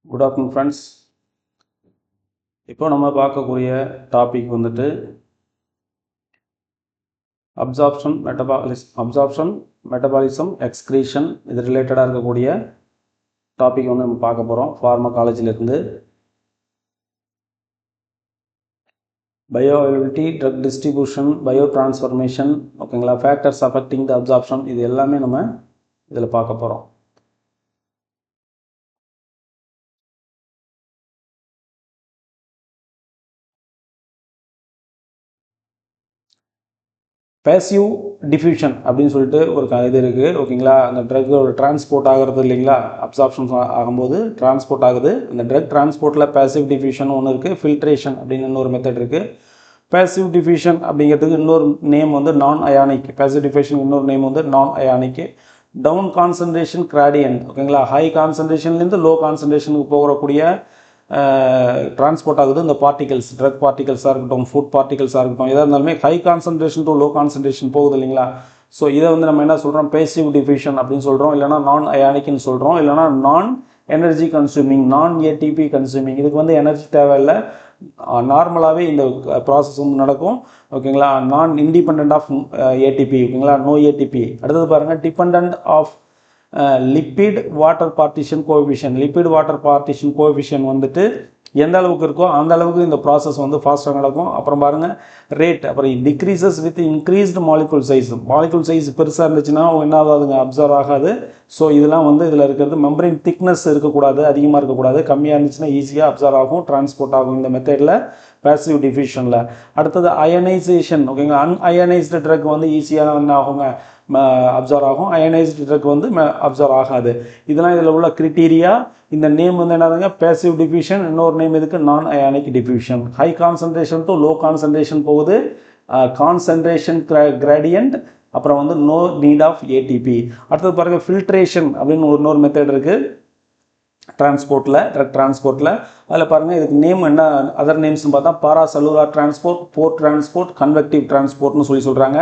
Good afternoon friends. இப்போ நம்ம பார்க்கக்கூடிய டாபிக் வந்துட்டு அப்சார்ப்ஷன் மெட்டபாலிசம் எக்ஸ்கிரீஷன் இது ரிலேட்டடாக இருக்கக்கூடிய டாபிக் வந்து நம்ம பார்க்க போகிறோம். ஃபார்மகாலஜிலேருந்து bioavailability, drug distribution, biotransformation, ஓகேங்களா, ஃபேக்டர்ஸ் அஃபெக்டிங் த அப்சார்ப்ஷன், இது எல்லாமே நம்ம இதில் பார்க்க போகிறோம். பேசிவ் டிஃப்யூஷன் அப்படின்னு சொல்லிட்டு ஒரு இது இருக்குது, ஓகேங்களா. அந்த ட்ரக் டிரான்ஸ்போர்ட் ஆகிறது இல்லைங்களா, அப்சார்ப்ஷன் ஆகும்போது டிரான்ஸ்போர்ட் ஆகுது. அந்த ட்ரக் டிரான்ஸ்போர்ட்டில் பேசிவ் டிஃப்யூஷன் ஒன்று இருக்குது, ஃபில்ட்ரேஷன் அப்படின்னு இன்னொரு மெத்தட் இருக்குது. பேசிவ் டிஃப்யூஷன் அப்படிங்கிறதுக்கு இன்னொரு நேம் வந்து நான் அயானிக். பேசிவ் டிஃப்யூஷன் இன்னொரு நேம் வந்து நான் அயானிக். டவுன் கான்சன்ட்ரேஷன் கிராடியன்ட், ஓகேங்களா, ஹை கான்சன்ட்ரேஷன்லேருந்து லோ கான்சன்ட்ரேஷனுக்கு போகக்கூடிய டிரான்ஸ்போர்ட் ஆகுது. இந்த பார்ட்டிகல்ஸ், ட்ரக் பார்ட்டிகல்ஸாக இருக்கட்டும், ஃபுட் பார்ட்டிகல்ஸாக இருக்கட்டும், எதாக இருந்தாலுமே high concentration to low concentration போகுது இல்லைங்களா. ஸோ இதை வந்து நம்ம என்ன சொல்கிறோம், பேசிவ் டிஃப்யூஷன் அப்படின்னு சொல்கிறோம், இல்லைனா நான் அயானிக்னு சொல்கிறோம், இல்லைனா நான் எனர்ஜி கன்சூமிங், நான் ஏடிபி கன்சூமிங். இதுக்கு வந்து எனர்ஜி தேவையில்லை, நார்மலாகவே இந்த ப்ராசஸ் வந்து நடக்கும், ஓகேங்களா. நான் இண்டிபெண்ட் ஆஃப் ஏடிபி, ஓகேங்களா, நோ ஏடிபி. அடுத்தது பாருங்கள், depend of lipid water partition coefficient. Lipid water partition coefficient வந்துட்டு எந்த அளவுக்கு இருக்கோ அந்த அளவுக்கு இந்த ப்ராசஸ் வந்து ஃபாஸ்ட்டாக நடக்கும். அப்புறம் பாருங்கள் ரேட், அப்புறம் decreases with increased molecule size. Molecule size பெருசாக இருந்துச்சுன்னா என்ன ஆகாதுங்க, அப்சர்வ் ஆகாது. ஸோ இதெல்லாம் வந்து இதில் இருக்கிறது மெம்பரின் திக்னஸ் இருக்கக்கூடாது, அதிகமாக இருக்கக்கூடாது, கம்மியாக இருந்துச்சுன்னா ஈஸியாக அப்சர்வ் ஆகும், டிரான்ஸ்போர்ட் ஆகும் இந்த மெத்தடில், பேசிவ் டிஃப்யூஷனில். அடுத்தது அயனைசேஷன், ஓகேங்களா. அன்அயனைஸ்டு ட்ரக் வந்து ஈஸியாக என்ன ஆகுங்க, அப்சர்வ் ஆகும். அயனைஸ்டு ட்ரக் வந்து அப்சர்வ் ஆகாது. இதெல்லாம் இதில் உள்ள கிரிட்டீரியா. இந்த நேம் வந்து என்னதுங்க, பேசிவ் டிஃப்யூஷன். இன்னொரு நேம் இதுக்கு நான் ionic diffusion. High concentration to low concentration போகுது, கான்சன்ட்ரேஷன் கிராடியன்ட், அப்புறம் வந்து நோ நீட் ஆஃப் ஏடிபி. அடுத்தது பாருங்கள் ஃபில்ட்ரேஷன் அப்படின்னு இன்னொரு மெத்தட் இருக்குது டிரான்ஸ்போர்ட்டில், ட்ரக் டிரான்ஸ்போர்ட்டில். அதில் பாருங்கள் இதுக்கு நேம் என்ன, அதர் நேம்ஸ்னு பார்த்தா பாராசெல்லுலார் டிரான்ஸ்போர்ட், போர்ட் டிரான்ஸ்போர்ட், கன்வெக்டிவ் டிரான்ஸ்போர்ட்னு சொல்கிறாங்க.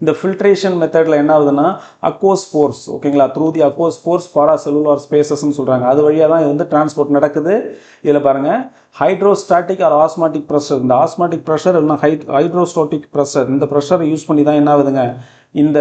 இந்த ஃபில்ட்ரேஷன் மெத்தடில் என்ன ஆகுதுன்னா அக்வோஸ் போர்ஸ், ஓகேங்களா, த்ரூ தி அக்வோஸ் போர்ஸ் பாராசெல்லுலார் ஸ்பேசஸ்ன்னு சொல்கிறாங்க. அது வழியாக தான் இது வந்து டிரான்ஸ்போர்ட் நடக்குது. இதில் பாருங்கள் ஹைட்ரோஸ்டாட்டிக் ஆர் ஆஸ்மாட்டிக் ப்ரெஷர். இந்த ஆஸ்மாட்டிக் ப்ரெஷர் இல்லைனா ஹைட்ரோஸ்டாட்டிக் ப்ரெஷர், இந்த ப்ரெஷரை யூஸ் பண்ணி தான் என்ன ஆகுதுங்க, இந்த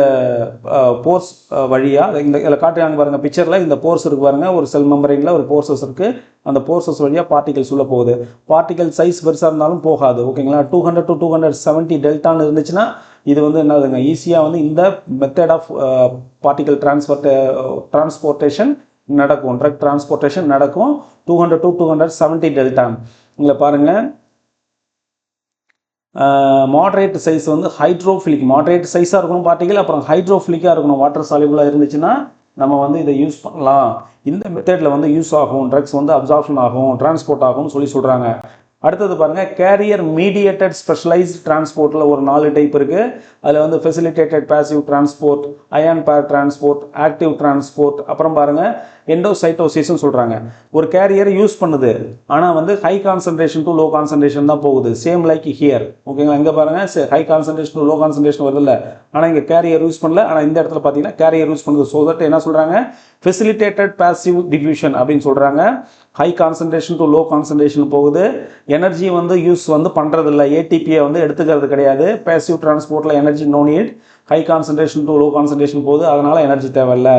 போர்ஸ் வழியாக இந்த இதில் காட்டுறாங்க பாருங்கள் பிக்சரில். இந்த போர்ஸ் இருக்குது பாருங்கள், ஒரு செல் மெம்பரைனில் ஒரு போர்சஸ் இருக்குது. அந்த போர்சஸ் வழியாக பார்ட்டிகல்ஸ் உள்ளே போகுது. பார்ட்டிகல் சைஸ் பெருசாக இருந்தாலும் போகாது, ஓகேங்களா. 200 to 270 டெல்டான்னு இருந்துச்சுன்னா இது வந்து என்னதுங்க, ஈஸியாக வந்து இந்த மெத்தட் ஆஃப் பார்ட்டிகல் டிரான்ஸ்போர்ட்டேஷன் நடக்கும், ட்ரக் டிரான்ஸ்போர்ட்டேஷன் நடக்கும். 200 to 270 டெல்டான். இதில் பாருங்கள் மாட்ரேட் சைஸ் வந்து ஹைட்ரோஃபிலிக், மாட்ரேட் சைஸாக இருக்கணும் பார்ட்டிகல், அப்புறம் ஹைட்ரோஃபிலிக்காக இருக்கணும், வாட்டர் சால்யூபிளாக இருந்துச்சுன்னா நம்ம வந்து இதை யூஸ் பண்ணலாம். இந்த மெத்தடில் வந்து யூஸ் ஆகும், ட்ரக்ஸ் வந்து அப்சார்ப்ஷன் ஆகும், டிரான்ஸ்போர்ட் ஆகும்னு சொல்கிறாங்க. அடுத்தது பாருங்கள் கேரியர் மீடியேட்டட் ஸ்பெஷலைஸ்ட் டிரான்ஸ்போர்ட்டில் ஒரு 4 டைப் இருக்குது. அதில் வந்து ஃபெசிலிட்டேட்டட் பேசிவ் டிரான்ஸ்போர்ட், அயான் பேர் டிரான்ஸ்போர்ட், ஆக்டிவ் டிரான்ஸ்போர்ட், அப்புறம் பாருங்கள் எண்டோசைட்டோசிஸ்ன்னு சொல்கிறாங்க. ஒரு கேரியர் யூஸ் பண்ணுது, ஆனால் வந்து high concentration to low concentration தான் போகுது, சேம் லைக் ஹியர், ஓகேங்களா. இங்கே பாருங்கள் high concentration to low concentration வருது இல்லை, ஆனால் இங்கே கேரியர் யூஸ் பண்ணல, ஆனால் இந்த இடத்துல பார்த்தீங்கன்னா கேரியர் யூஸ் பண்ணுது. ஸோ தட் என்ன சொல்கிறாங்க, ஃபெசிலிட்டேட்டட் பேசிவ் டிஃப்யூஷன் அப்படின்னு சொல்கிறாங்க. High concentration to low concentration போகுது, எனர்ஜி வந்து யூஸ் வந்து பண்ணுறதில்ல, ஏடிபியை வந்து எடுத்துக்கிறது கிடையாது. பேசிவ் டிரான்ஸ்போர்ட்டில் energy no need, high concentration to low concentration போகுது, அதனால் எனர்ஜி தேவையில்லை.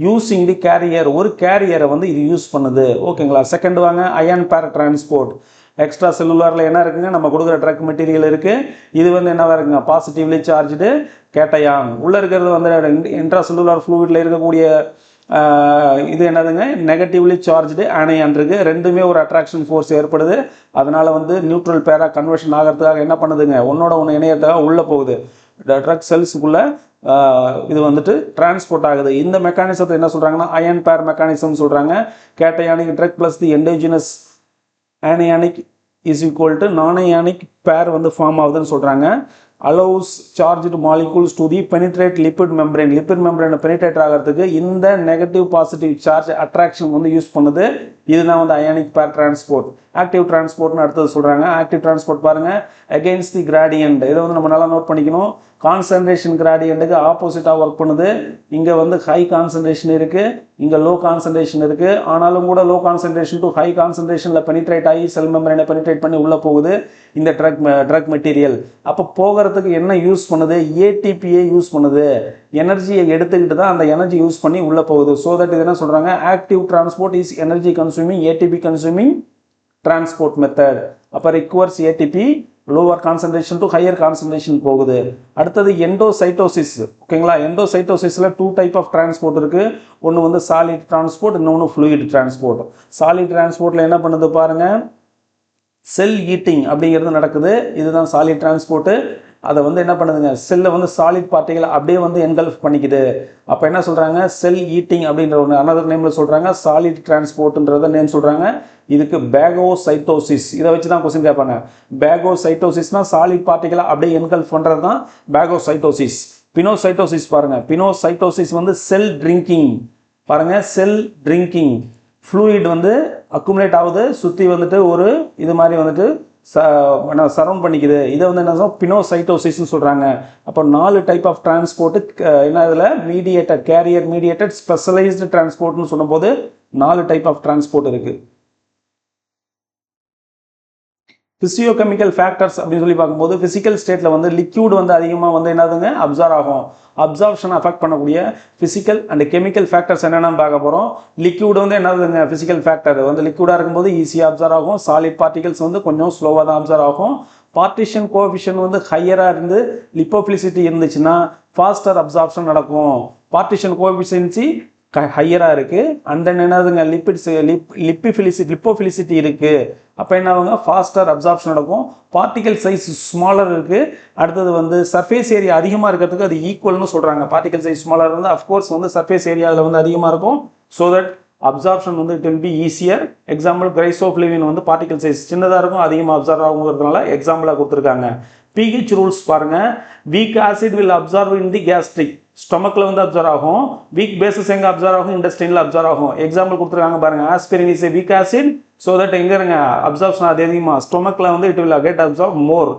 யூஸிங் தி கேரியர், ஒரு கேரியரை வந்து இது யூஸ் பண்ணுது, ஓகேங்களா. செகண்ட் வாங்க அயன் பேர் டிரான்ஸ்போர்ட். எக்ஸ்ட்ரா செல்லுலாரில் என்ன இருக்குங்க, நம்ம கொடுக்குற ட்ரக் மெட்டீரியல் இருக்குது, இது வந்து என்னவாக இருக்குங்க, பாசிட்டிவ்லி சார்ஜ்டு கேட்டயான். உள்ளே இருக்கிறது வந்து இன்ட்ரா செல்லுலார் ஃப்ளூயிடில் இருக்கக்கூடிய இது என்னதுங்க, நெகட்டிவ்லி சார்ஜ்டு ஆனையான் இருக்குது. ரெண்டுமே ஒரு அட்ராக்ஷன் ஃபோர்ஸ் ஏற்படுது, அதனால் வந்து நியூட்ரல் பேராக கன்வர்ஷன் ஆகிறதுக்காக என்ன பண்ணுதுங்க, ஒன்னோட ஒன்று இணையத்துக்காக உள்ளே போகுது ட்ரக் செல்ஸுக்குள்ளே. இது வந்துட்டு டிரான்ஸ்போர்ட் ஆகுது. இந்த மெக்கானிசத்தை என்ன சொல்கிறாங்கன்னா அயன் பேர் மெக்கானிசம் சொல்கிறாங்க. Cationic drug plus the endogenous anionic is equal to non ionic pair வந்து ஃபார்ம் ஆகுதுன்னு சொல்கிறாங்க. Allows charged molecules to the penetrate lipid membrane. Lipid மெம்பரேனை பெனிட்ரேட் ஆகிறதுக்கு இந்த நெகட்டிவ் பாசிட்டிவ் சார்ஜ் அட்ராக்ஷன் வந்து யூஸ் பண்ணுது. இதுதான் வந்து அயானிக் பேர் டிரான்ஸ்போர்ட். ஆக்டிவ் டிரான்ஸ்போர்ட்னு அடுத்தது சொல்கிறாங்க. ஆக்டிவ் டிரான்ஸ்போர்ட் பாருங்கள் அகெயின்ஸ்ட் தி கிராடியன்ட். இதை வந்து நம்ம நல்லா நோட் பண்ணிக்கணும். கான்சன்ட்ரேஷன் கிராடியண்ட்டுக்கு ஆப்போசிட்டாக ஒர்க் பண்ணுது. இங்கே வந்து ஹை கான்சன்ட்ரேஷன் இருக்குது, இங்கே லோ கான்சன்ட்ரேஷன் இருக்குது. ஆனாலும் கூட லோ கான்சன்ட்ரேஷன் டு ஹை கான்சன்ட்ரேஷனில் பெனிட்ரேட் ஆகி செல் மெம்பரேனை பெனிட்ரேட் பண்ணி உள்ளே போகுது இந்த ட்ரக் மெட்டீரியல். அப்போ போகிறதுக்கு என்ன யூஸ் பண்ணுது? ஏடிபியை யூஸ் பண்ணுது. எனர்ஜியை எடுத்துக்கிட்டு தான் அந்த எனர்ஜி யூஸ் பண்ணி உள்ளே போகுது. ஸோ தட் இது என்ன சொல்கிறாங்க, active transport is energy consuming ATP consuming transport method. அப்போ requires ATP, lower concentration to higher concentration போகுது. அடுத்தது எண்டோசைட்டோசிஸ். ஓகேங்களா, எண்டோசைட்டோசிஸில் 2 டைப் ஆஃப் டிரான்ஸ்போர்ட் இருக்குது. ஒன்று வந்து சாலிட் டிரான்ஸ்போர்ட், இன்னொன்று ஃப்ளூயிட் டிரான்ஸ்போர்ட். சாலிட் டிரான்ஸ்போர்ட்டில் என்ன பண்ணுது பாருங்கள், செல் ஈட்டிங் அப்படிங்கிறது நடக்குது. இதுதான் சாலிட் டிரான்ஸ்போர்ட்டு. அதை வந்து என்ன பண்ணுதுங்க, செல்லை வந்து சாலிட் பார்ட்டிகளை அப்படியே வந்து என்கல்ஃப் பண்ணிக்குது. அப்போ என்ன சொல்கிறாங்க, செல் ஈட்டிங் அப்படின்ற ஒன்று அனதர் நேமில் சொல்கிறாங்க. சாலிட் டிரான்ஸ்போர்ட்ன்றத நேம் சொல்கிறாங்க. இதுக்கு பேகோசைட்டோசிஸ், இதை வச்சு தான் கொஸ்டின் கேட்பாங்க. பேகோசைட்டோசிஸ்னால் சாலிட் பார்ட்டிகளை அப்படியே என்கல்ஃப் பண்ணுறது தான் பேகோசைட்டோசிஸ். பினோசைட்டோசிஸ் பாருங்கள், பினோசைட்டோசிஸ் வந்து செல் ட்ரிங்கிங். பாருங்கள், செல் ட்ரிங்கிங். ஃப்ளூயிட் வந்து அக்குமுலேட் ஆகுது, சுற்றி வந்துட்டு ஒரு இது மாதிரி வந்துட்டு சரௌண்ட் பண்ணிக்குது. இதை வந்து என்ன சொல்றோம், பினோசைட்டோசிஸ்ன்னு சொல்கிறாங்க. அப்போ 4 டைப் ஆஃப் டிரான்ஸ்போர்ட்டு என்ன இதில் மீடியேட்டட், கேரியர் மீடியேட்டட், ஸ்பெஷலைஸ்டு டிரான்ஸ்போர்ட்னு சொல்லும்போது 4 டைப் ஆஃப் டிரான்ஸ்போர்ட் இருக்குது. ஃபிசியோகெமிக்கல் ஃபேக்டர்ஸ் அப்படின்னு சொல்லி பார்க்கும்போது ஃபிசிக்கல் ஸ்டேட்டில் வந்து லிக்யூட் வந்து அதிகமாக வந்து என்னதுங்க அப்சர்வ் ஆகும். அப்சார்ப்ஷன் அஃபெக்ட் பண்ணக்கூடிய ஃபிசிக்கல் அண்ட் கெமிக்கல் ஃபேக்டர்ஸ் என்னென்னு பார்க்க போகிறோம். லிக்யூட் வந்து என்னதுங்க ஃபிசிக்கல் ஃபேக்டர் வந்து லிக்யூடாக இருக்கும்போது ஈஸியாக அப்சர்வ் ஆகும். சாலிட் பார்ட்டிகல்ஸ் வந்து கொஞ்சம் ஸ்லோவாக தான் அப்சர்வ் ஆகும். பார்ட்டிஷன் கோஎஃபிஷியன்ட் வந்து ஹையராக இருந்து லிப்போஃபிலிசிட்டி இருந்துச்சுன்னா ஃபாஸ்டர் அப்சார்ப்ஷன் நடக்கும். பார்ட்டிஷன் கோஎஃபிஷியன்சி ஹையராக இருக்குது. அண்ட் தென் என்னதுங்க லிப்போஃபிலிசிட்டி இருக்குது. அப்போ என்ன ஆகுங்க, ஃபாஸ்டர் அப்சார்ப்ஷன் நடக்கும். பார்ட்டிகல் சைஸ் ஸ்மாலர் இருக்குது. அடுத்தது வந்து சர்ஃபேஸ் ஏரியா அதிகமாக இருக்கிறதுக்கு அது ஈக்குவல்னு சொல்கிறாங்க. பார்ட்டிகல் சைஸ் ஸ்மாலர் வந்து அஃப்கோர்ஸ் வந்து சர்ஃபேஸ் ஏரியாவில் வந்து அதிகமாக இருக்கும். ஸோ தட் அப்சார்ப்ஷன் வந்து it will be easier. Example griseofulvin வந்து பார்ட்டிகல் சைஸ் சின்னதாக இருக்கும், அதிகமாக அப்சர்வ் ஆகுங்கிறதுனால எக்ஸாம்பிளாக கொடுத்துருக்காங்க. pH ரூல்ஸ் பாருங்கள். Weak acid will absorb in the gastric, ஸ்டொமக்கில் வந்து அப்சர்வ் ஆகும். வீக் பேசஸ் எங்கே அப்சர்வ் ஆகும், இண்டஸ்ட்ரினில் அப்சர்வ் ஆகும். எக்ஸாம்பிள் கொடுத்துருக்காங்க பாருங்கள், aspirin is a weak acid. So that எங்கே இருங்க அப்சர்ப்ஷன் அது அதிகமாக ஸ்டொமக்கில் வந்து it will get absorb more.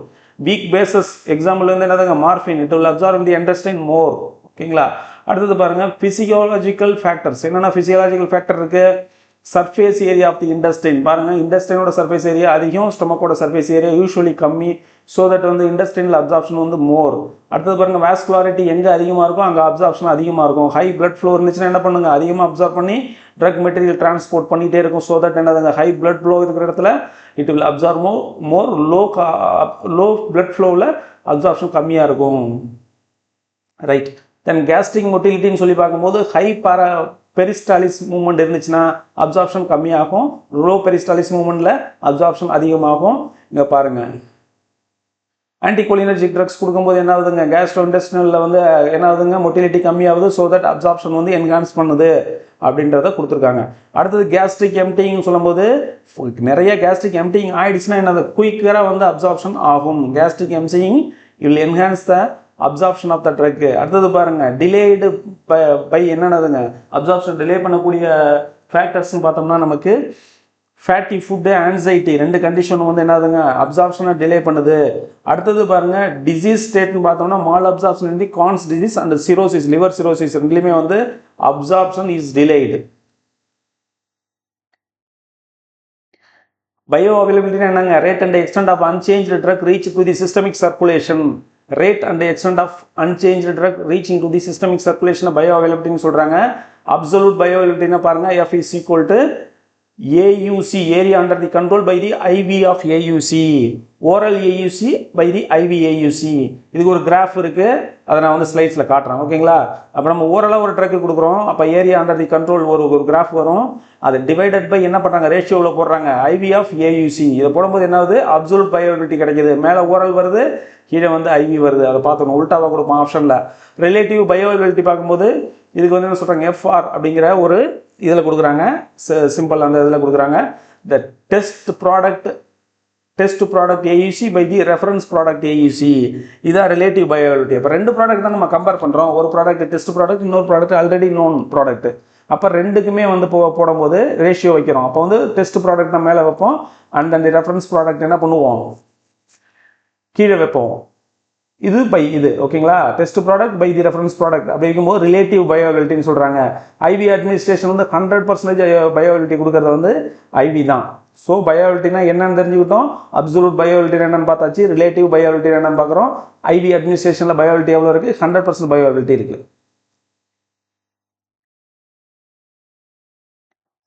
Weak bases example வந்து என்னதுங்க morphine, it will absorb in the intestine more. ஓகேங்களா, அடுத்தது பாருங்கள் ஃபிசியாலஜிக்கல் ஃபேக்டர்ஸ். என்னென்ன ஃபிசியாலஜிக்கல் ஃபேக்டர் இருக்குது, surface area of the intestine. பாருங்கள், இண்டஸ்ட்ரினோட சர்ஃபேஸ் ஏரியா அதிகம், ஸ்டொமக்கோட சர்ஃபேஸ் ஏரியா யூஸ்வலி கம்மி. ஸோ தட் வந்து இண்டஸ்ட்ரினில் அப்சார்ப்ஷன் வந்து மோர். அடுத்தது பாருங்கள், வாஸ்குலாரிட்டி எங்கே அதிகமாக இருக்கும் அங்கே அப்சார்ப்ஷன் அதிகமாக இருக்கும். ஹை பிளட் ஃப்ளோ இருந்துச்சுன்னா என்ன பண்ணுங்க, அதிகமாக அப்சர்வ் பண்ணி ட்ரக் மெட்டீரியல் டிரான்ஸ்போர்ட் பண்ணிகிட்டே இருக்கும். ஸோ தட் என்னதுங்க ஹை பிளட் ஃப்ளோ இருக்கிற இடத்துல it will observe more. Low blood ஃப்ளோவில் அப்சார்ப்ஷன் கம்மியாக இருக்கும். ரைட். தென் கேஸ்ட்ரிக் மொட்டிலிட்டின்னு சொல்லி பார்க்கும்போது ஹை பெரிஸ்டாலிஸ் மூவ்மெண்ட் இருந்துச்சுன்னா அப்சார்ப்ஷன் கம்மியாகும். லோ பெரிஸ்டாலிஸ் மூவ்மெண்ட்டில் அப்சார்ப்ஷன் அதிகமாகும். இங்கே பாருங்கள், ஆன்டிகோலினர்ஜிக் ட்ரக்ஸ் கொடுக்கும்போது என்ன ஆகுதுங்க, கேஸ்ட்ரோ இன்டெஸ்டினலில் வந்து என்ன ஆகுதுங்க, மொட்டிலிட்டி கம்மியாகுது. ஸோ தட் அப்சார்ப்ஷன் வந்து என்ஹான்ஸ் பண்ணுது அப்படின்றத கொடுத்துருக்காங்க. அடுத்தது கேஸ்ட்ரிக் எம்டிங் சொல்லும்போது நிறைய கேஸ்ட்ரிக் எம்டிங் ஆயிடுச்சுன்னா என்னது குயிக்கராக வந்து அப்சார்ப்ஷன் ஆகும். Gastric emptying will enhance the absorption of the drug. அடுத்தது பாருங்கள், டிலேடு பை என்னென்னதுங்க அப்சார்ப்ஷன் டிலே பண்ணக்கூடிய ஃபேக்டர்ஸ்ன்னு பார்த்தோம்னா நமக்கு ஃபேட்டி ஃபுட்டு, ஆன்சைட்டி, 2 கண்டிஷனும் வந்து என்னதுங்க அப்சார்ப்ஷனை டிலே பண்ணுது. அடுத்தது பாருங்கள், டிசீஸ் ஸ்டேட்னு பார்த்தோம்னா malabsorption in the Crohn's disease and cirrhosis, liver cirrhosis ரெண்டுலேயுமே வந்து அப்சார்ப்ஷன் இஸ் டிலேடு. பயோ அவைலபிலிட்டினா என்னங்க, rate and extent of unchanged drug reach to the systemic circulation. Rate and extent of unchanged drug reaching to the systemic circulation bio அவைலபிலிட்டின்னு சொல்கிறாங்க. Absolute bio அவைலபிலிட்டினா பாருங்கள், F is equal to AUC, area under the control by the IV of AUC, oral AUC by the IV AUC. இதுக்கு ஒரு graph இருக்குது, அதை நான் வந்து ஸ்லைட்ஸில் காட்டுறேன். ஓகேங்களா, அப்போ நம்ம ஓரலாக ஒரு ட்ரக்கு கொடுக்குறோம், அப்போ ஏரியா அண்டர் தி கண்ட்ரோல் ஒரு கிராஃப் வரும். அது டிவைடட் பை என்ன பண்ணுறாங்க, ரேஷியோவில் போடுறாங்க IV of AUC. இதை போடும்போது என்ன ஆகுது, அப்சல்யூட் பயோபிலிட்டி கிடைக்கிது. மேலே ஓரல் வருது, கீழே வந்து IV வருது. அதை பார்த்துக்கணும், உல்ட்டாவாக கொடுப்போம் ஆப்ஷனில். ரிலேட்டிவ் பயோபிலிட்டி பார்க்கும்போது இதுக்கு வந்து என்ன சொல்கிறாங்க, FR அப்படிங்கிற ஒரு இதில் கொடுக்குறாங்க, சிம்பிள் அந்த இதில் கொடுக்குறாங்க. The test product AUC by the reference product AUC, இதான் ரிலேட்டிவ் பயோபிலிட்டி. அப்போ 2 ப்ராடக்ட் தான் நம்ம கம்பேர் பண்ணுறோம். ஒரு ப்ராடக்ட் டெஸ்ட் ப்ராடக்ட், இன்னொரு ப்ராடக்ட் ஆல்ரெடி நோன் ப்ராடக்ட். அப்போ 2க்குமே வந்து போடும்போது ரேஷியோ வைக்கிறோம். அப்போ வந்து டெஸ்ட் ப்ராடக்ட் தான் மேலே வைப்போம், அண்ட் அந்த ரெஃபரன்ஸ் ப்ராடக்ட் என்ன பண்ணுவோம், கீழே வைப்போம். இது பை இது ஓகேங்களா. Test product by the reference product அப்படி இருக்கும்போது ரிலேட்டிவ் பயோஅவைலபிலிட்டின்னு சொல்கிறாங்க. ஐவி அட்மினிஸ்ட்ரேஷன் வந்து 100% பயோஅவைலபிலிட்டி கொடுக்கறது வந்து ஐவி தான். ஸோ பயோஅவைலபிலிட்டினா என்னன்னு தெரிஞ்சுக்கிட்டோம். அப்சல்யூட் பயோஅவைலபிலிட்டி என்னன்னு பார்த்தாச்சு, ரிலேட்டிவ் பயோஅவைலபிலிட்டி என்னன்னு பார்க்குறோம். ஐவி அட்மினிஸ்ட்ரேஷனில் பயோஅவைலபிலிட்டி எவ்வளோ இருக்குது, 100% பயோஅவைலபிலிட்டி இருக்குது.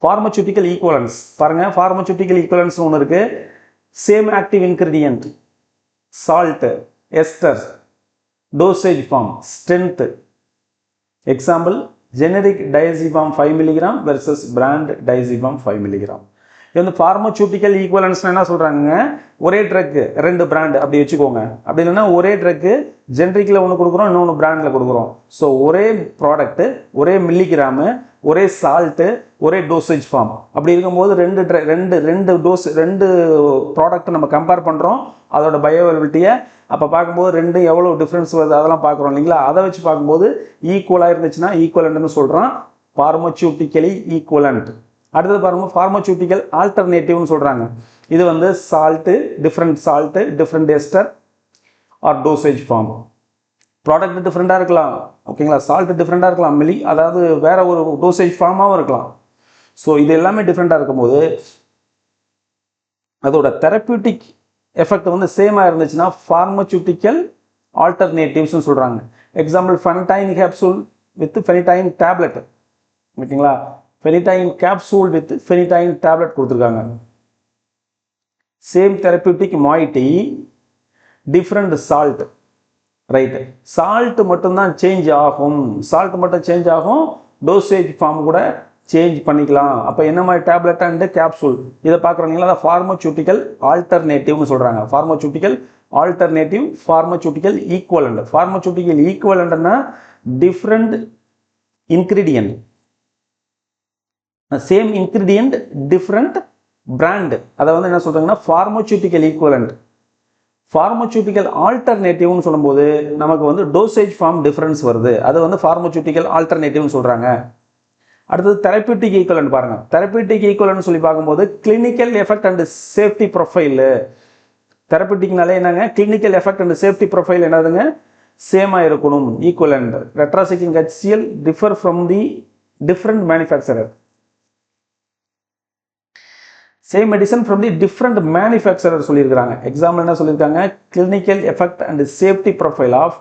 ஃபார்மசூட்டிக்கல் ஈக்குவலன்ஸ் பாருங்க, ஃபார்மசூட்டிக்கல் ஈக்குவலன்ஸ் ஒன்று இருக்குது. Same active ingredient, salt, ester, dosage form, strength. Example, generic diazepam 5 mg versus brand diazepam 5 mg. இது வந்து ஃபார்மசூட்டிக்கல் ஈக்குவலன்ஸ் என்ன சொல்கிறாங்க, ஒரே ட்ரக்கு 2 பிராண்ட் அப்படி வச்சுக்கோங்க. அப்படி இல்லைன்னா ஒரே ட்ரக்கு ஜென்ரிக்கில் ஒன்று கொடுக்குறோம், இன்னொன்று பிராண்டில் கொடுக்குறோம். ஸோ ஒரே ப்ராடக்ட்டு, ஒரே மில்லிகிராமு, ஒரே சால்ட்டு, ஒரே டோசேஜ் ஃபார்ம். அப்படி இருக்கும்போது ரெண்டு ப்ராடக்ட் நம்ம கம்பேர் பண்ணுறோம், அதோட பயோஅவைலபிலிட்டியை. அப்போ பார்க்கும்போது ரெண்டு எவ்வளோ டிஃப்ரென்ஸ் வருது அதெல்லாம் பார்க்குறோம் இல்லைங்களா. அதை வச்சு பார்க்கும்போது ஈக்குவலாக இருந்துச்சுன்னா ஈக்குவலண்ட்னு சொல்கிறோம், ஃபார்மசூட்டிக்கலி ஈக்குவலண்ட். அடுத்தது பாருங்கள், ஃபார்மசூட்டிக்கல் ஆல்டர்னேட்டிவ்னு சொல்கிறாங்க. இது வந்து salt, different ester or dosage form. Product டிஃப்ரெண்ட்டாக இருக்கலாம் ஓகேங்களா, சால்ட் டிஃப்ரெண்ட்டாக இருக்கலாம், அதாவது வேற ஒரு டோசேஜ் ஃபார்மாகவும் இருக்கலாம். ஸோ இது எல்லாமே டிஃப்ரெண்ட்டாக இருக்கும்போது அதோட தெரப்பியூட்டிக் எஃபெக்ட் வந்து சேமாக இருந்துச்சுன்னா ஃபார்மசூட்டிக்கல் ஆல்டர்னேட்டிவ்ஸ்னு சொல்கிறாங்க. Example, phenytoin capsule with phenytoin tablet ஓகேங்களா, phenytoin capsule with phenytoin tablet கொடுத்துருக்காங்க. Same therapeutic moiety, different salt, right. Salt மட்டும்தான் சேஞ்ச் ஆகும், சால்ட் மட்டும் சேஞ்ச் ஆகும், டோசேஜ் ஃபார்ம் கூட சேஞ்ச் பண்ணிக்கலாம். அப்போ என்ன மாதிரி டேப்லெட் அண்ட் கேப்சூல் இதை பார்க்குறீங்களா, ஃபார்மசூட்டிக்கல் ஆல்டர்னேட்டிவ்னு சொல்கிறாங்க. Pharmaceutical alternative, pharmaceutical equivalent. Pharmaceutical ஈக்குவலண்ட்னா different ingredient, same ingredient different brand, அதை வந்து என்ன சொல்கிறாங்கன்னா ஃபார்மசூட்டிக்கல் ஈக்குவலண்ட். ஃபார்மசூட்டிக்கல் ஆல்டர்னேட்டிவ்னு சொல்லும்போது நமக்கு வந்து டோசேஜ் ஃபார்ம் டிஃப்ரென்ஸ் வருது, அது வந்து ஃபார்மசூட்டிக்கல் ஆல்டர்னேட்டிவ்னு சொல்கிறாங்க. அடுத்தது தெரப்பியூட்டிக் ஈக்குவலண்ட் பாருங்க. தெரப்பியூட்டிக் ஈக்குவலண்ட் சொல்லி பார்க்கும்போது clinical effect and safety profile. தெரப்பியூட்டிக்னாலே என்னங்க, clinical effect and safety profile என்னதுங்க, சேமாக இருக்கணும், equivalent. Tetracycline HCl differ from the different manufacturer. Same medicine from the different manufacturer சொல்லியிருக்காங்க. எக்ஸாம்பிள் என்ன சொல்லியிருக்காங்க, clinical effect and safety profile of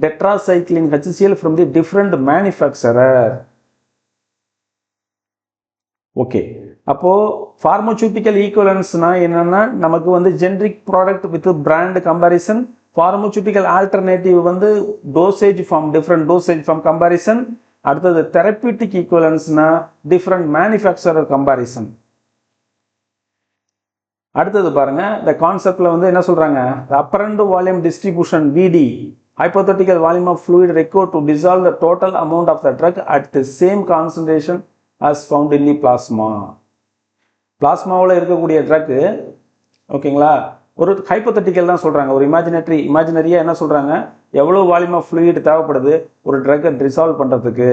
tetracycline HCl from the different manufacturer. Okay, அப்போ pharmaceutical ஈக்குவலன்ஸ்னா என்னன்னா நமக்கு வந்து generic product with brand comparison. Pharmaceutical alternative வந்து dosage form, different dosage form comparison. அடுத்தது தெரப்பியூட்டிக் ஈக்குவலன்ஸ்னா டிஃப்ரெண்ட் மேனுஃபேக்சரர் கம்பேரிசன். அடுத்தது பாருங்க, இந்த கான்செப்ட்ல வந்து என்ன சொல்றாங்க, apparent volume distribution VD, hypothetical volume of fluid required to dissolve the total amount of the drug at the same concentration as found in the plasma. பிளாஸ்மாவில் இருக்கக்கூடிய ட்ரக்கு ஓகேங்களா, ஒரு ஹைப்போதட்டிக்கல் தான் சொல்கிறாங்க, ஒரு இமேஜினரியாக என்ன சொல்கிறாங்க, எவ்வளோ வால்யூம் ஆஃப் ஃப்ளூயிட் தேவைப்படுது ஒரு ட்ரக்கை டிசால்வ் பண்ணுறதுக்கு,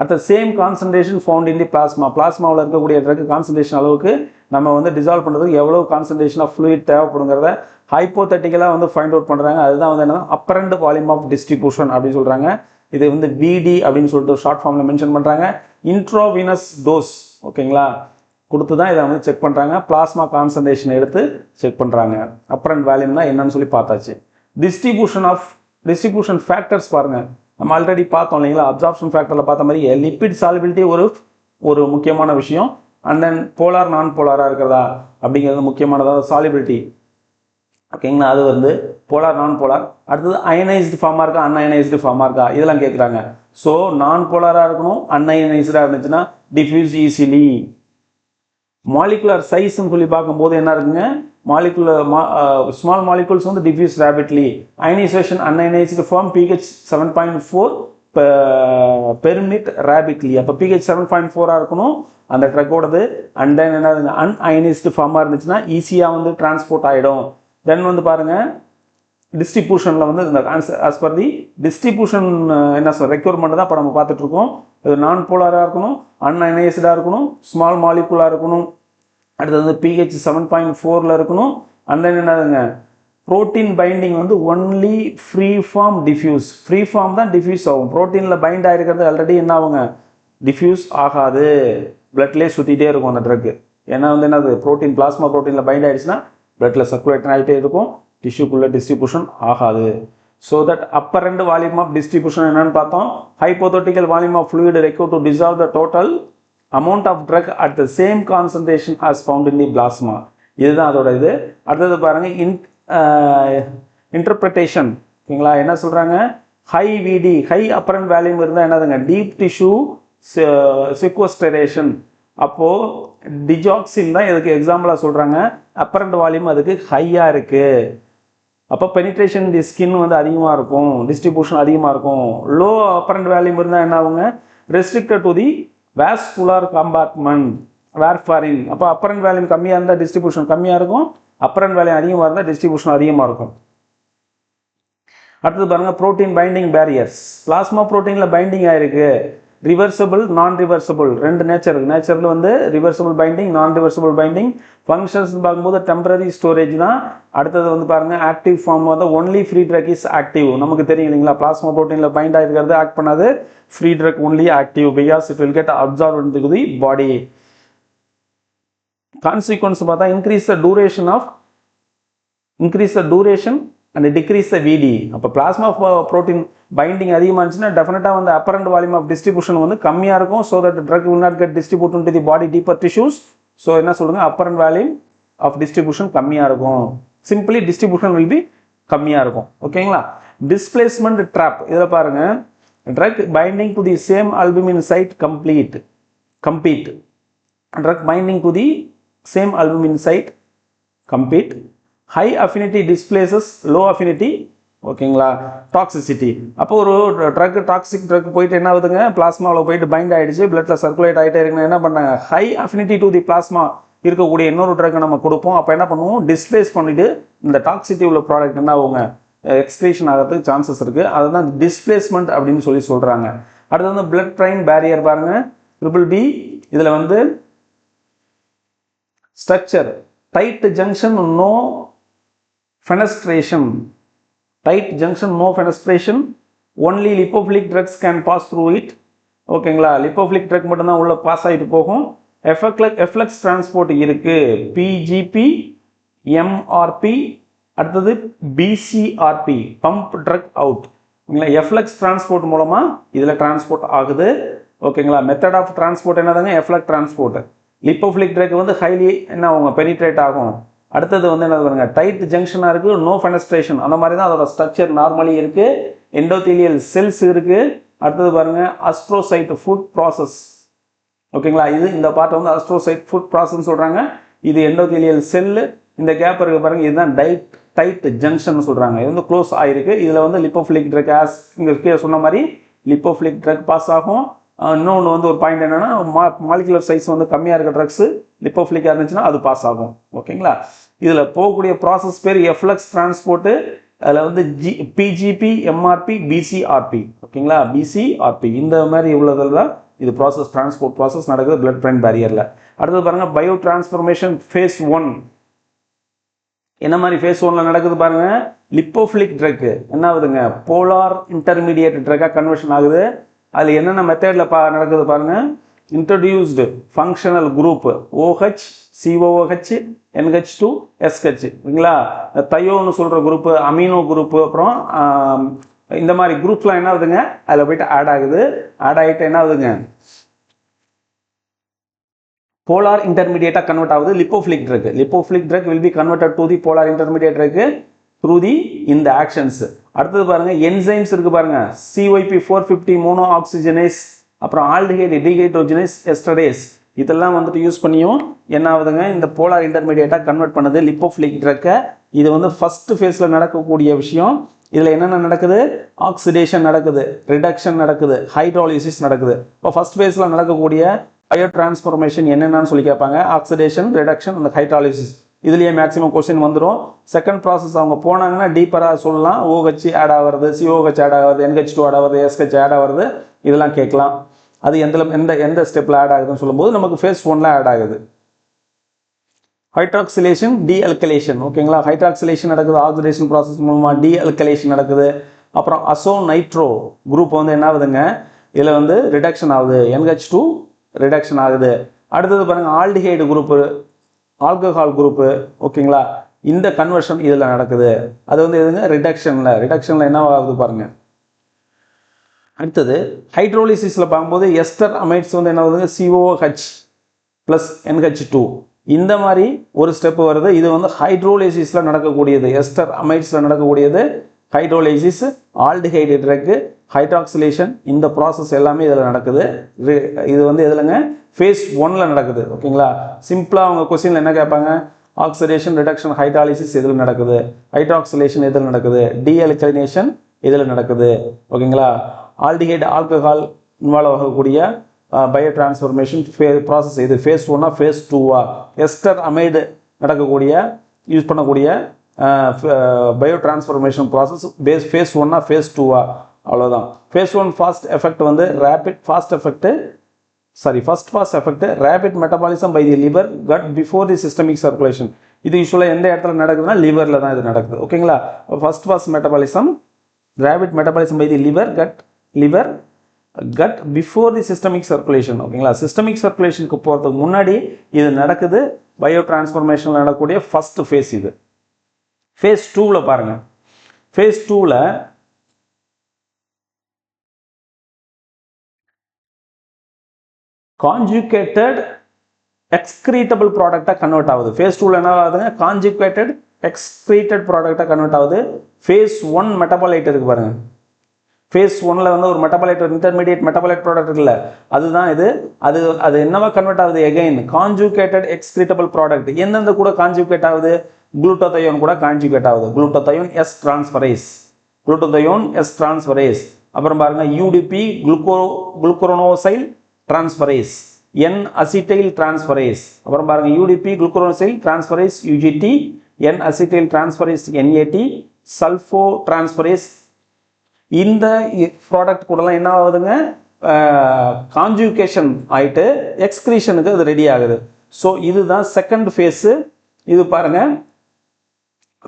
at the same concentration found in the plasma. பிளாஸ்மாவில் இருக்கக்கூடிய ட்ரக் கான்சன்ட்ரேஷன் அளவுக்கு நம்ம வந்து டிசால்வ் பண்ணுறதுக்கு எவ்வளோ கான்சன்ட்ரேஷன் ஆஃப் ஃப்ளூயிட் தேவைப்படுங்கிறத ஹைப்போதட்டிக்கலாக வந்து ஃபைண்ட் அவுட் பண்ணுறாங்க. அதுதான் வந்து என்ன, அப்பரண்ட் வால்யூம் ஆஃப் டிஸ்ட்ரிபியூஷன் அப்படின்னு சொல்கிறாங்க. இது வந்து VD அப்படின்னு சொல்லிட்டு ஷார்ட் ஃபார்மில் மென்ஷன் பண்ணுறாங்க. இன்ட்ரோவினஸ் டோஸ் ஓகேங்களா கொடுத்து தான் இதை வந்து செக் பண்ணுறாங்க, பிளாஸ்மா கான்சன்ட்ரேஷன் எடுத்து செக் பண்ணுறாங்க. அப்பரண்ட் வேல்யூம்னா என்னன்னு சொல்லி பார்த்தாச்சு. டிஸ்ட்ரிபியூஷன் ஃபேக்டர்ஸ் பாருங்கள், நம்ம ஆல்ரெடி பார்த்தோம் இல்லைங்களா, அப்சார்ப்ஷன் ஃபேக்டரில் பார்த்த மாதிரி லிப்பிட் சாலிபிலிட்டி ஒரு முக்கியமான விஷயம். அண்ட் தென் போலார் நான் போலாராக இருக்கிறதா அப்படிங்கிறது முக்கியமானதாக சாலிபிலிட்டி ஓகேங்களா, அது வந்து போலார் நான் போலார். அடுத்தது அயனைஸ்டு ஃபார்மாக இருக்கா அன்அயனைஸ்டு ஃபார்மாக இருக்கா இதெல்லாம் கேட்குறாங்க. ஸோ நான் போலாராக இருக்கணும், அன்அயனைஸ்டாக இருந்துச்சுன்னா டிஃப்யூஸ் ஈஸிலி. மாலிகுலர் சைஸ்ன்னு சொல்லி பார்க்கும்போது என்ன இருக்குங்க, ஸ்மால் மாலிகுல்ஸ் வந்து diffuse rapidly. Ionisation unionised form pH 7.4 permit rapidly. அப்போ pH 7.4 இருக்கணும் அந்த ட்ரக்கோடது. அண்ட் தென் என்ன அன்அயனைஸ்டு ஃபார்மாக இருந்துச்சுன்னா ஈஸியாக வந்து டிரான்ஸ்போர்ட் ஆகிடும். தென் வந்து பாருங்க டிஸ்ட்ரிபியூஷனில் வந்து இந்த ஆஸ் பர் தி டிஸ்ட்ரிபியூஷன் என்ன ரெக்யூர்மெண்ட் தான் இப்போ நம்ம பார்த்துட்டு இருக்கோம். இது நான் போலாராக இருக்கணும், அன்அயனைஸ்டாக இருக்கணும், ஸ்மால் மாலிகுலாக இருக்கணும், அடுத்தது வந்து pH 7.4 இருக்கணும். அண்ட் தென் என்னதுங்க புரோட்டீன் பைண்டிங் வந்து only free form diffuse, free form தான் டிஃப்யூஸ் ஆகும். புரோட்டீனில் பைண்ட் ஆகிருக்கிறது ஆல்ரெடி என்ன ஆகுங்க, டிஃப்யூஸ் ஆகாது, பிளட்லேயே சுற்றிட்டே இருக்கும் அந்த ட்ரக்கு. ஏன்னா வந்து என்னது, புரோட்டீன் பிளாஸ்மா புரோட்டீனில் பைண்ட் ஆகிடுச்சுன்னா பிளட்டில் சர்க்குலேட் ஆகிட்டே இருக்கும், டிஷ்யூக்குள்ளே டிஸ்ட்ரிபியூஷன் ஆகாது. So that apparent volume of distribution என்னன்னு பார்த்தோம். Hypothetical volume of fluid required to dissolve the total amount of drug at the same concentration as found in the plasma. இதுதான் அதோட இது. அடுத்தது பாருங்க இன்டர்பிரிட்டேஷன். ஓகேங்களா, என்ன சொல்றாங்க, ஹை விடி ஹை அப்பரண்ட் வேல்யூம் இருந்தால் என்னதுங்க, டீப் டிஷ்யூ சிக்வஸ்டரேஷன். அப்போ டிஜாக்சின் தான் இதுக்கு எக்ஸாம்பிளாக சொல்றாங்க. அப்பரண்ட் வால்யூம் அதுக்கு ஹையாக இருக்கு. அப்போ பெனிட்ரேஷன் தி ஸ்கின் வந்து அதிகமாக இருக்கும், டிஸ்ட்ரிபியூஷன் அதிகமாக இருக்கும். லோ அப்பரண்ட் வேல்யூம் இருந்தால் என்ன ஆகுங்க, restricted to the vascular compartment warfarin. அப்போ அப்பரண்ட் வேல்யூம் கம்மியாக இருந்தால் டிஸ்ட்ரிபியூஷன் கம்மியாக இருக்கும், அப்பரண்ட் வேல்யூம் அதிகமாக இருந்தால் டிஸ்ட்ரிபியூஷன் அதிகமாக இருக்கும். அடுத்தது பாருங்க, புரோட்டீன் பைண்டிங் பேரியர்ஸ். பிளாஸ்மா புரோட்டீனில் பைண்டிங் ஆயிருக்கு, ரிவர்சபிள் நான் ரிவர்சபிள் ரெண்டு நேச்சர் இருக்கு. நேச்சரில் வந்து reversible binding, non reversible binding. Functions பார்க்கும்போது டெம்பரரி ஸ்டோரேஜ் தான். அடுத்தது வந்து பாருங்க, ஆக்டிவ் ஃபார்ம் வந்து only free drug is active. நமக்கு தெரியும் இல்லைங்களா, பிளாஸ்மா புரோட்டீனில் பைண்ட் ஆகிருக்கிறது ஆக்ட் பண்ணாது, free drug only active because it will get absorbed into the body. Consequence பார்த்தா increase the duration and decrease the விடி. அப்போ பிளாஸ்மா புரோட்டீன் பைண்டிங் அதிகமாக இருந்துச்சுன்னா டெஃபினட்டாக வந்து அப்பரண்ட் வால்யூம் ஆஃப் டிஸ்ட்ரிபியூஷன் வந்து கம்மியாக இருக்கும். So that drug will not get distribute to the body deeper tissues. So என்ன சொல்லுங்க, அப்பரண்ட் வேல்யூம் ஆஃப் டிஸ்ட்ரிபியூஷன் கம்மியாக இருக்கும், சிம்பிளி டிஸ்ட்ரிபியூஷன் வில் பி கம்மியாக இருக்கும். ஓகேங்களா. டிஸ்பிளேஸ்மெண்ட் ட்ராப், இதில் பாருங்க, drug binding to the same albumin site complete drug binding to the same albumin site complete. High affinity displaces low affinity. ஓகேங்களா. டாக்ஸிசிட்டி, அப்போ ஒரு ட்ரக் டாக்ஸிக் ட்ரக் போயிட்டு என்ன ஆகுதுங்க, பிளாஸ்மாவில் போயிட்டு பைண்ட் ஆகிடுச்சு, பிளட்ல சர்க்குலேட் ஆகிட்டே இருக்குன்னு என்ன பண்ணாங்க, high affinity to the plasma இருக்கக்கூடிய இன்னொரு ட்ரக் நம்ம கொடுப்போம். அப்போ என்ன பண்ணுவோம், டிஸ்பிளேஸ் பண்ணிட்டு இந்த டாக்ஸிட்டி உள்ள ப்ராடக்ட் என்ன ஆகுங்க, எக்ஸ்கிரீஷன் ஆகிறதுக்கு சான்சஸ் இருக்கு. அதுதான் டிஸ்பிளேஸ்மெண்ட் அப்படின்னு சொல்றாங்க. அடுத்து வந்து பிளட் பிரைன் பேரியர் பாருங்க, BBB. இதில் வந்து structure tight junction no fenestration. Tight junction, no fenestration. Only lipophilic drugs can pass through it. ஓகேங்களா, லிப்போஃபிலிக் ட்ரக் மட்டும் தான் உள்ள பாஸ் ஆகிட்டு போகும். எஃப்ளக்ஸ் டிரான்ஸ்போர்ட் இருக்கு, PGP, MRP. அடுத்தது BCRP, பம்ப் ட்ரக் அவுட். ஓகேங்களா, எஃப்ளக்ஸ் டிரான்ஸ்போர்ட் மூலமா இதில் டிரான்ஸ்போர்ட் ஆகுது. ஓகேங்களா. மெத்தட் ஆஃப் டிரான்ஸ்போர்ட் என்னதாங்க, எஃப்ளக்ஸ் டிரான்ஸ்போர்ட். லிப்போஃபிலிக் ட்ரக் வந்து ஹைலி என்ன ஆகும், பெனிட்ரேட் ஆகும். அடுத்தது வந்து என்ன பாருங்க, டைட் ஜங்ஷனாக இருக்கு, நோ ஃபெனஸ்ட்ரேஷன். அந்த மாதிரி தான் அதோட ஸ்ட்ரக்சர் நார்மலி இருக்கு. எண்டோதீலியல் செல்ஸ் இருக்கு. அடுத்தது பாருங்க, அஸ்ட்ரோசைட் ஃபுட் ப்ராசஸ். ஓகேங்களா, இது இந்த பார்ட் வந்து அஸ்ட்ரோசைட் ஃபுட் ப்ராசஸ் சொல்றாங்க. இது எண்டோதீலியல் செல்லு. இந்த கேப் இருக்கு பாருங்க, இதுதான் டைட் ஜங்ஷன் சொல்றாங்க. இது வந்து க்ளோஸ் ஆயிருக்கு. இதுல வந்து லிப்போஃபிலிக் ட்ரக் இங்க சொன்ன மாதிரி லிப்போஃபிலிக் ட்ரக் பாஸ் ஆகும். இன்னொன்று வந்து ஒரு பாயிண்ட் என்னன்னா, மாலிகுலர் சைஸ் வந்து கம்மியாக இருக்க ட்ரக்ஸ் லிப்போஃபிலிக்காக இருந்துச்சுன்னா அது பாஸ் ஆகும். ஓகேங்களா. இதில் போகக்கூடிய ப்ராசஸ் பேர் எஃப்ளக்ஸ் டிரான்ஸ்போர்ட்டு. அதில் வந்து PGP, MRP, BCRP. ஓகேங்களா, BCRP இந்த மாதிரி உள்ளதில் தான் இது ப்ராசஸ், டிரான்ஸ்போர்ட் ப்ராசஸ் நடக்குது பிளட் பிரைன் பேரியரில். அடுத்தது பாருங்க, பயோ டிரான்ஸ்ஃபர்மேஷன் ஃபேஸ் 1. என்ன மாதிரி ஃபேஸ் 1ல நடக்குது பாருங்க, லிப்போஃபிலிக் ட்ரக் என்ன ஆகுதுங்க, போலார் இன்டர்மீடியேட் ட்ரக்காக கன்வர்ஷன் ஆகுது. அதில் என்னென்ன மெத்தடில் நடக்குது பாருங்க, introduced functional group OH, COOH, NH2, SH. ஓகேங்களா. தையோன்னு சொல்கிற குரூப்பு, அமீனோ குரூப்பு, அப்புறம் இந்த மாதிரி குரூப்ஸ்லாம் என்ன ஆகுதுங்க, அதில் போயிட்டு ஆட் ஆகுது. ஆட் ஆகிட்டு என்ன ஆகுதுங்க, போலார் இன்டர்மீடியேட்டாக கன்வெர்ட் ஆகுது lipophilic drug. Lipophilic drug will be converted to the polar intermediate drug through the இந்த ஆக்ஷன்ஸ். அடுத்தது பாருங்க, என்சைம்ஸ் இருக்கு பாருங்க, CYP450 மோனோ ஆக்சிஜனேஸ், அப்புறம் ஆல்டிஹைடு டீஹைட்ரோஜனேஸ் எஸ்டரேஸ். இதெல்லாம் வந்துட்டு யூஸ் பண்ணியும் என்ன ஆகுதுங்க, இந்த போலார் இன்டர்மீடியேட்டாக கன்வெர்ட் பண்ணுது லிப்போஃபிலிக் ட்ரக்கை. இது வந்து ஃபர்ஸ்ட் ஃபேஸில் நடக்கக்கூடிய விஷயம். இதில் என்னென்ன நடக்குது, ஆக்சிடேஷன் நடக்குது, ரிடக்ஷன் நடக்குது, ஹைட்ராலிசிஸ் நடக்குது. இப்போ ஃபர்ஸ்ட் ஃபேஸில் நடக்கக்கூடிய பயோ டிரான்ஸ்ஃபர்மேஷன் என்னென்னு சொல்லி கேட்பாங்க, ஆக்சிடேஷன், ரிடக்ஷன், அந்த ஹைட்ராலிசிஸ். இதுலேயே மேக்ஸிமம் கொஸ்டின் வந்துடும். செகண்ட் ப்ராசஸ் அவங்க போனாங்கன்னா டீப்பராக சொல்லலாம், OH ஆட் ஆகிறது, COH ஆட் ஆகிறது, NH2 ஆட் ஆகிறது, SH ஆட் ஆகிறது, இதெல்லாம் கேட்கலாம். அது எந்த ஸ்டெப்பில் ஆட் ஆகுதுன்னு சொல்லும்போது நமக்கு ஃபேஸ் 1ல ஆட் ஆகுது. ஹைட்ராக்சிலேஷன் டீஅல்கலேஷன். ஓகேங்களா, ஹைட்ராக்சிலேஷன் நடக்குது ஆக்சிடேஷன் ப்ராசஸ் மூலமாக, டீஅல்கலேஷன் நடக்குது. அப்புறம் அசோ நைட்ரோ குரூப் வந்து என்ன ஆகுதுங்க, இதில் வந்து ரிடக்ஷன் ஆகுது, NH2 ரிடக்ஷன் ஆகுது. அடுத்தது பாருங்கள் ஆல்டிஹைடு குரூப்பு, ஆல்கஹால் குரூப்பு. ஓகேங்களா, இந்த கன்வர்ஷன் இதில் நடக்குது. அது வந்து எதுங்க, ரிடக்ஷனில் என்ன ஆகுது பாருங்கள். அடுத்தது ஹைட்ரோலிசிஸில் பார்க்கும்போது எஸ்டர் அமைட்ஸ் வந்து என்ன ஆகுதுங்க, COH ப்ளஸ் NH2 இந்த மாதிரி ஒரு ஸ்டெப் வருது. இது வந்து ஹைட்ரோலிசிஸில் நடக்கக்கூடியது, எஸ்டர் அமைட்ஸில் நடக்கக்கூடியது ஹைட்ரோலிசிஸ். ஆல்டிஹைடு ட்ரக் ஹைட்ராக்சிலேஷன் இந்த ப்ராசஸ் எல்லாமே இதில் நடக்குது. இது வந்து எதுலங்க, ஃபேஸ் 1ல் நடக்குது. ஓகேங்களா, சிம்பிளாக அவங்க கொஸ்டினில் என்ன கேட்பாங்க, ஆக்சிடேஷன் ரிடக்ஷன் ஹைட்ராலிசிஸ் எதில் நடக்குது, ஹைட்ராக்சிலேஷன் எதில் நடக்குது, டீஅல்கலினேஷன் இதில் நடக்குது. ஓகேங்களா, ஆல்டிஹைடு ஆல்கஹால் இன்வால்வ் ஆகக்கூடிய பயோ டிரான்ஸ்ஃபர்மேஷன் ப்ராசஸ் இது ஃபேஸ் 1ஆ ஃபேஸ் 2ஆ. எஸ்டர் அமைடு நடக்கக்கூடிய யூஸ் பண்ணக்கூடிய பயோ டிரான்ஸ்ஃபர்மேஷன் ப்ராசஸ் ஃபேஸ் 1ஆ ஃபேஸ் 2ஆ, அவ்வளோதான். ஃபேஸ் 1 ஃபாஸ்ட் எஃபெக்ட் வந்து rapid fast effect first pass effect rapid metabolism by the liver gut before the systemic circulation. இது யூஸ்வலாக எந்த இடத்துல நடக்குதுன்னா லிவரில் தான் இது நடக்குது. ஓகேங்களா, first pass metabolism rapid metabolism by the liver gut before the systemic circulation. ஓகேங்களா, சிஸ்டமிக் சர்க்குலேஷனுக்கு போகிறதுக்கு முன்னாடி இது நடக்குது. பயோ டிரான்ஸ்ஃபர்மேஷனில் நடக்கக்கூடிய ஃபர்ஸ்ட் ஃபேஸ் இது. ஃபேஸ் 2ல் பாருங்கள், ஃபேஸ் 2ல் கான்ஜுகேட்டட் எக்ஸ்கிரீட்டபிள் ப்ராடக்டாக கன்வெர்ட் ஆகுது. ஃபேஸ் 2ல் என்ன ஆகுதுங்க, கான்ஜுகேட்டட் எக்ஸ்கிரீட்டட் ப்ராடக்டாக கன்வெர்ட் ஆகுது. ஃபேஸ் 1 மெட்டபாலைட் இருக்கு பாருங்க, ஃபேஸ் 1ல் வந்து ஒரு மெட்டபாலைட், இன்டர்மீடியட் மெட்டபாலைட் ப்ராடக்ட் இருக்குல்ல, அதுதான் இது. அது என்னவா கன்வெர்ட் ஆகுது, எகைன் கான்ஜுகேட்டட் எக்ஸ்கிரீட்டபிள் ப்ராடக்ட். எந்தெந்த கூட கான்ஜுகேட் ஆகுது, குளுட்டோதையோன் கூட கான்ஜுகேட் ஆகுது, குளுட்டோதையோன் S டிரான்ஸ்ஃபரேஸ். அப்புறம் பாருங்க UDP glucuronosyl transferase, N acetyl transferase. அப்புறம் பாருங்க UDP glucuronosyl transferase UGT, N acetyl transferase NAT, sulpho transferase. இந்த ப்ராடக்ட் கூடலாம் என்ன ஆகுதுங்க, கான்ஜுகேஷன் ஆயிட்டு எக்ஸ்கிரீஷனுக்கு அது ரெடி ஆகுது. ஸோ இதுதான் செகண்ட் ஃபேஸு. இது பாருங்க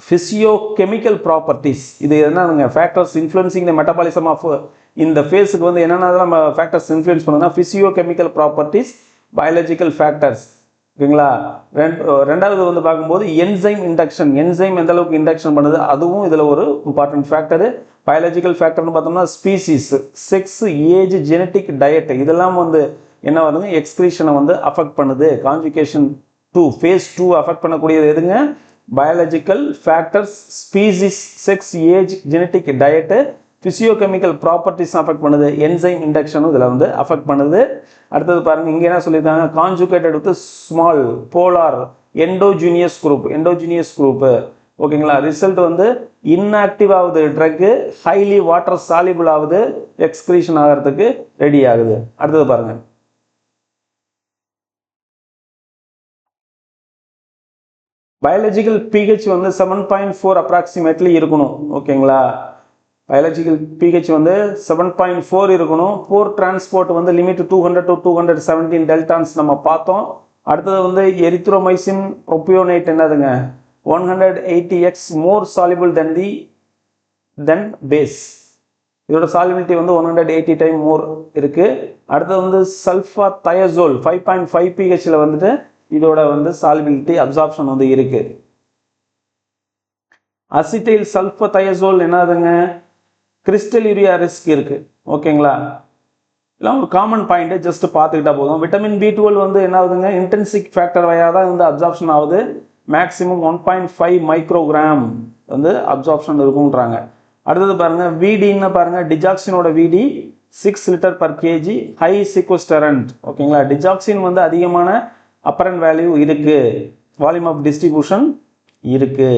physiocchemical ப்ராப்பர்ட்டிஸ். இது என்னங்க, factors influencing the metabolism of இந்த ஃபேஸுக்கு வந்து என்னென்ன ஃபேக்டர்ஸ் இன்ஃப்ளூயன்ஸ் பண்ணுன்னா physiocchemical ப்ராப்பர்ட்டிஸ், பயாலஜிக்கல் ஃபேக்டர்ஸ். ஓகேங்களா, ரெண்டாவது வந்து பார்க்கும்போது என்சைம் இண்டக்ஷன், என்சைம் எந்த அளவுக்கு இண்டக்ஷன் பண்ணுது அதுவும் இதில் ஒரு இம்பார்ட்டன்ட் ஃபேக்டரு. பயாலஜிக்கல் ஃபேக்டர்னு பார்த்தோம்னா species, sex, age, genetic, diet இதெல்லாம் வந்து என்ன வருதுங்க, எக்ஸ்கிரீஷனை வந்து அஃபெக்ட் பண்ணுது. கான்ஜுகேஷன் 2 ஃபேஸ் 2 அஃபெக்ட் பண்ணக்கூடியது எதுங்க, biological factors, species, sex, age, genetic, diet, physiocchemical properties affect பண்ணுது, என்சைம் இண்டக்ஷனும் இதில் வந்து அஃபெக்ட் பண்ணுது. அடுத்தது பாருங்க, இங்கே என்ன சொல்லியிருக்காங்க, conjugated with small polar endogenous group. ஓகேங்களா, ரிசல்ட் வந்து இன்ஆக்டிவ் ஆகுது, ட்ரக்கு ஹைலி வாட்டர் சாலிபிள் ஆகுது, எக்ஸ்கிரீஷன் ஆகிறதுக்கு ரெடி ஆகுது. அடுத்தது பாருங்க, பயாலஜிக்கல் pH வந்து 7.4 அப்ராக்சிமேட்லி இருக்கணும். ஓகேங்களா, பயாலஜிக்கல் pH வந்து 7.4 இருக்கணும். போர் டிரான்ஸ்போர்ட் வந்து லிமிட் 200 to 217 டெல்டான்ஸ் நம்ம பார்த்தோம். அடுத்தது வந்து எரித்ரோமைசின் ப்ரோபியோனேட் என்னதுங்க, 180x மோர் சாலிபிள் தென் பேஸ். இதோட சாலிபிலிட்டி வந்து 180 டைம் மோர் இருக்கு. அடுத்தது வந்து சல்ஃபா தயசோல் 5.5 pHல வந்துட்டு இதோட வந்து சாலிபிலிட்டி அப்சார்ப்ஷன் வந்து இருக்கு. அசிட்டைல் சல்ஃபதையசோல் என்னதுங்க, கிறிஸ்டல் யூரியா ரிஸ்க் இருக்கு. ஓகேங்களா, இதெல்லாம் ஒரு காமன் பாயிண்ட், ஜஸ்ட் பார்த்துக்கிட்டா போதும். விட்டமின் B12 வந்து என்ன ஆகுதுங்க, இன்டென்சிக் ஃபேக்டர் வழியாக தான் வந்து அப்சார்ப்ஷன் ஆகுது. மேக்ஸிமம் 1.5 மைக்ரோகிராம் வந்து அப்சார்ப்ஷன் இருக்குன்றாங்க. அடுத்தது பாருங்க, விடின்னு பாருங்க, டிஜாக்சினோட விடி 6 லிட்டர் பர் கேஜி, ஹை சிக்வஸ்டரண்ட். ஓகேங்களா, டிஜாக்சின் வந்து அதிகமான அப்பரண்ட் வேல்யூ இருக்கு, வால்யூம் ஆஃப் டிஸ்ட்ரிபியூஷன் இருக்கு.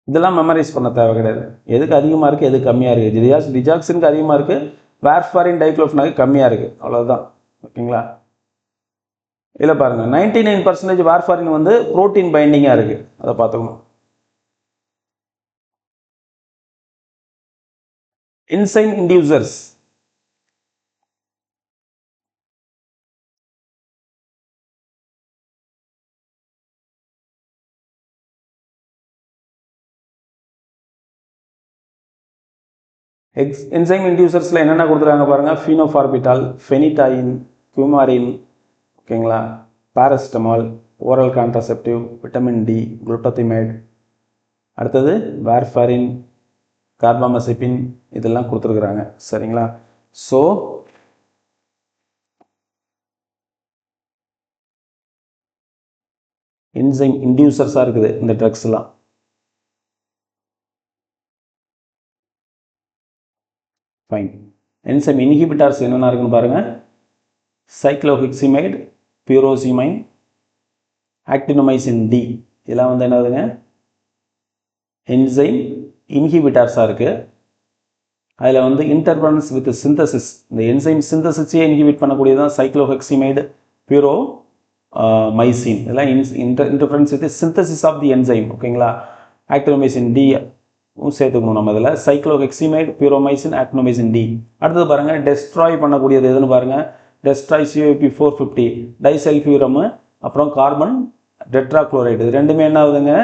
இதெல்லாம் மெமரைஸ் பண்ண தேவை கிடையாது. எதுக்கு அதிகமாக இருக்குது, எது கம்மியாக இருக்குது, டிஜாக்சினுக்கு அதிகமாக இருக்குது, வார்ஃபாரின் டைக்ளோஃபெனாக்கு கம்மியாக இருக்குது, அவ்வளோதான். ஓகேங்களா, இதில் பாருங்கள் 99% வார்ஃபாரின் வந்து புரோட்டீன் பைண்டிங்காக இருக்குது, அதை பார்த்துக்கணும். என்சைம் இன்டியூசர்ஸ், என்சைம் இன்டியூசர்ஸில் என்னென்ன கொடுத்துருக்காங்க பாருங்கள், ஃபீனோஃபார்பிட்டால், ஃபெனிடைன், குமாரின், ஓகேங்களா, paracetamol, oral contraceptive, vitamin D, glutethimide, அடுத்தது வார்ஃபாரின், கார்பாமசெபின், இதெல்லாம் கொடுத்துருக்குறாங்க. சரிங்களா? ஸோ என்சைம் இன்டியூசர்ஸாக இருக்குது இந்த ட்ரக்ஸ்லாம். ஃபைன். என்சைம் இன்ஹிபிட்டார்ஸ் என்னென்ன இருக்குன்னு பாருங்கள். சைக்ளோஹெக்சிமைடு, பியூரோசிமைன், ஆக்டினோமைசின் டி, இதெல்லாம் வந்து என்னதுங்க, என்சைம் இன்ஹிபிட்டார்ஸாக இருக்குது. அதில் வந்து இன்டர்ஃபரன்ஸ் வித் சிந்தசிஸ், இந்த என்சைம் சிந்தசிஸே இன்ஹிபிட் பண்ணக்கூடியதான் சைக்ளோஹெக்சிமைடு, பியூரோ மைசின், இதெல்லாம் interference with synthesis of the enzyme. ஓகேங்களா? ஆக்டினோமைசின் டி சேர்த்துக்கணும் நம்ம இதில். Cycloheximide, puromycin, actinomycin D. அடுத்தது பாருங்கள், டெஸ்ட்ராய் பண்ணக்கூடியது எதுன்னு பாருங்கள். டெஸ்ட்ராய் COP450, டைசல்ஃபியூரம், அப்புறம் கார்பன் டெட்ராக்ளோரைடு. இது ரெண்டுமே என்ன ஆகுதுங்க,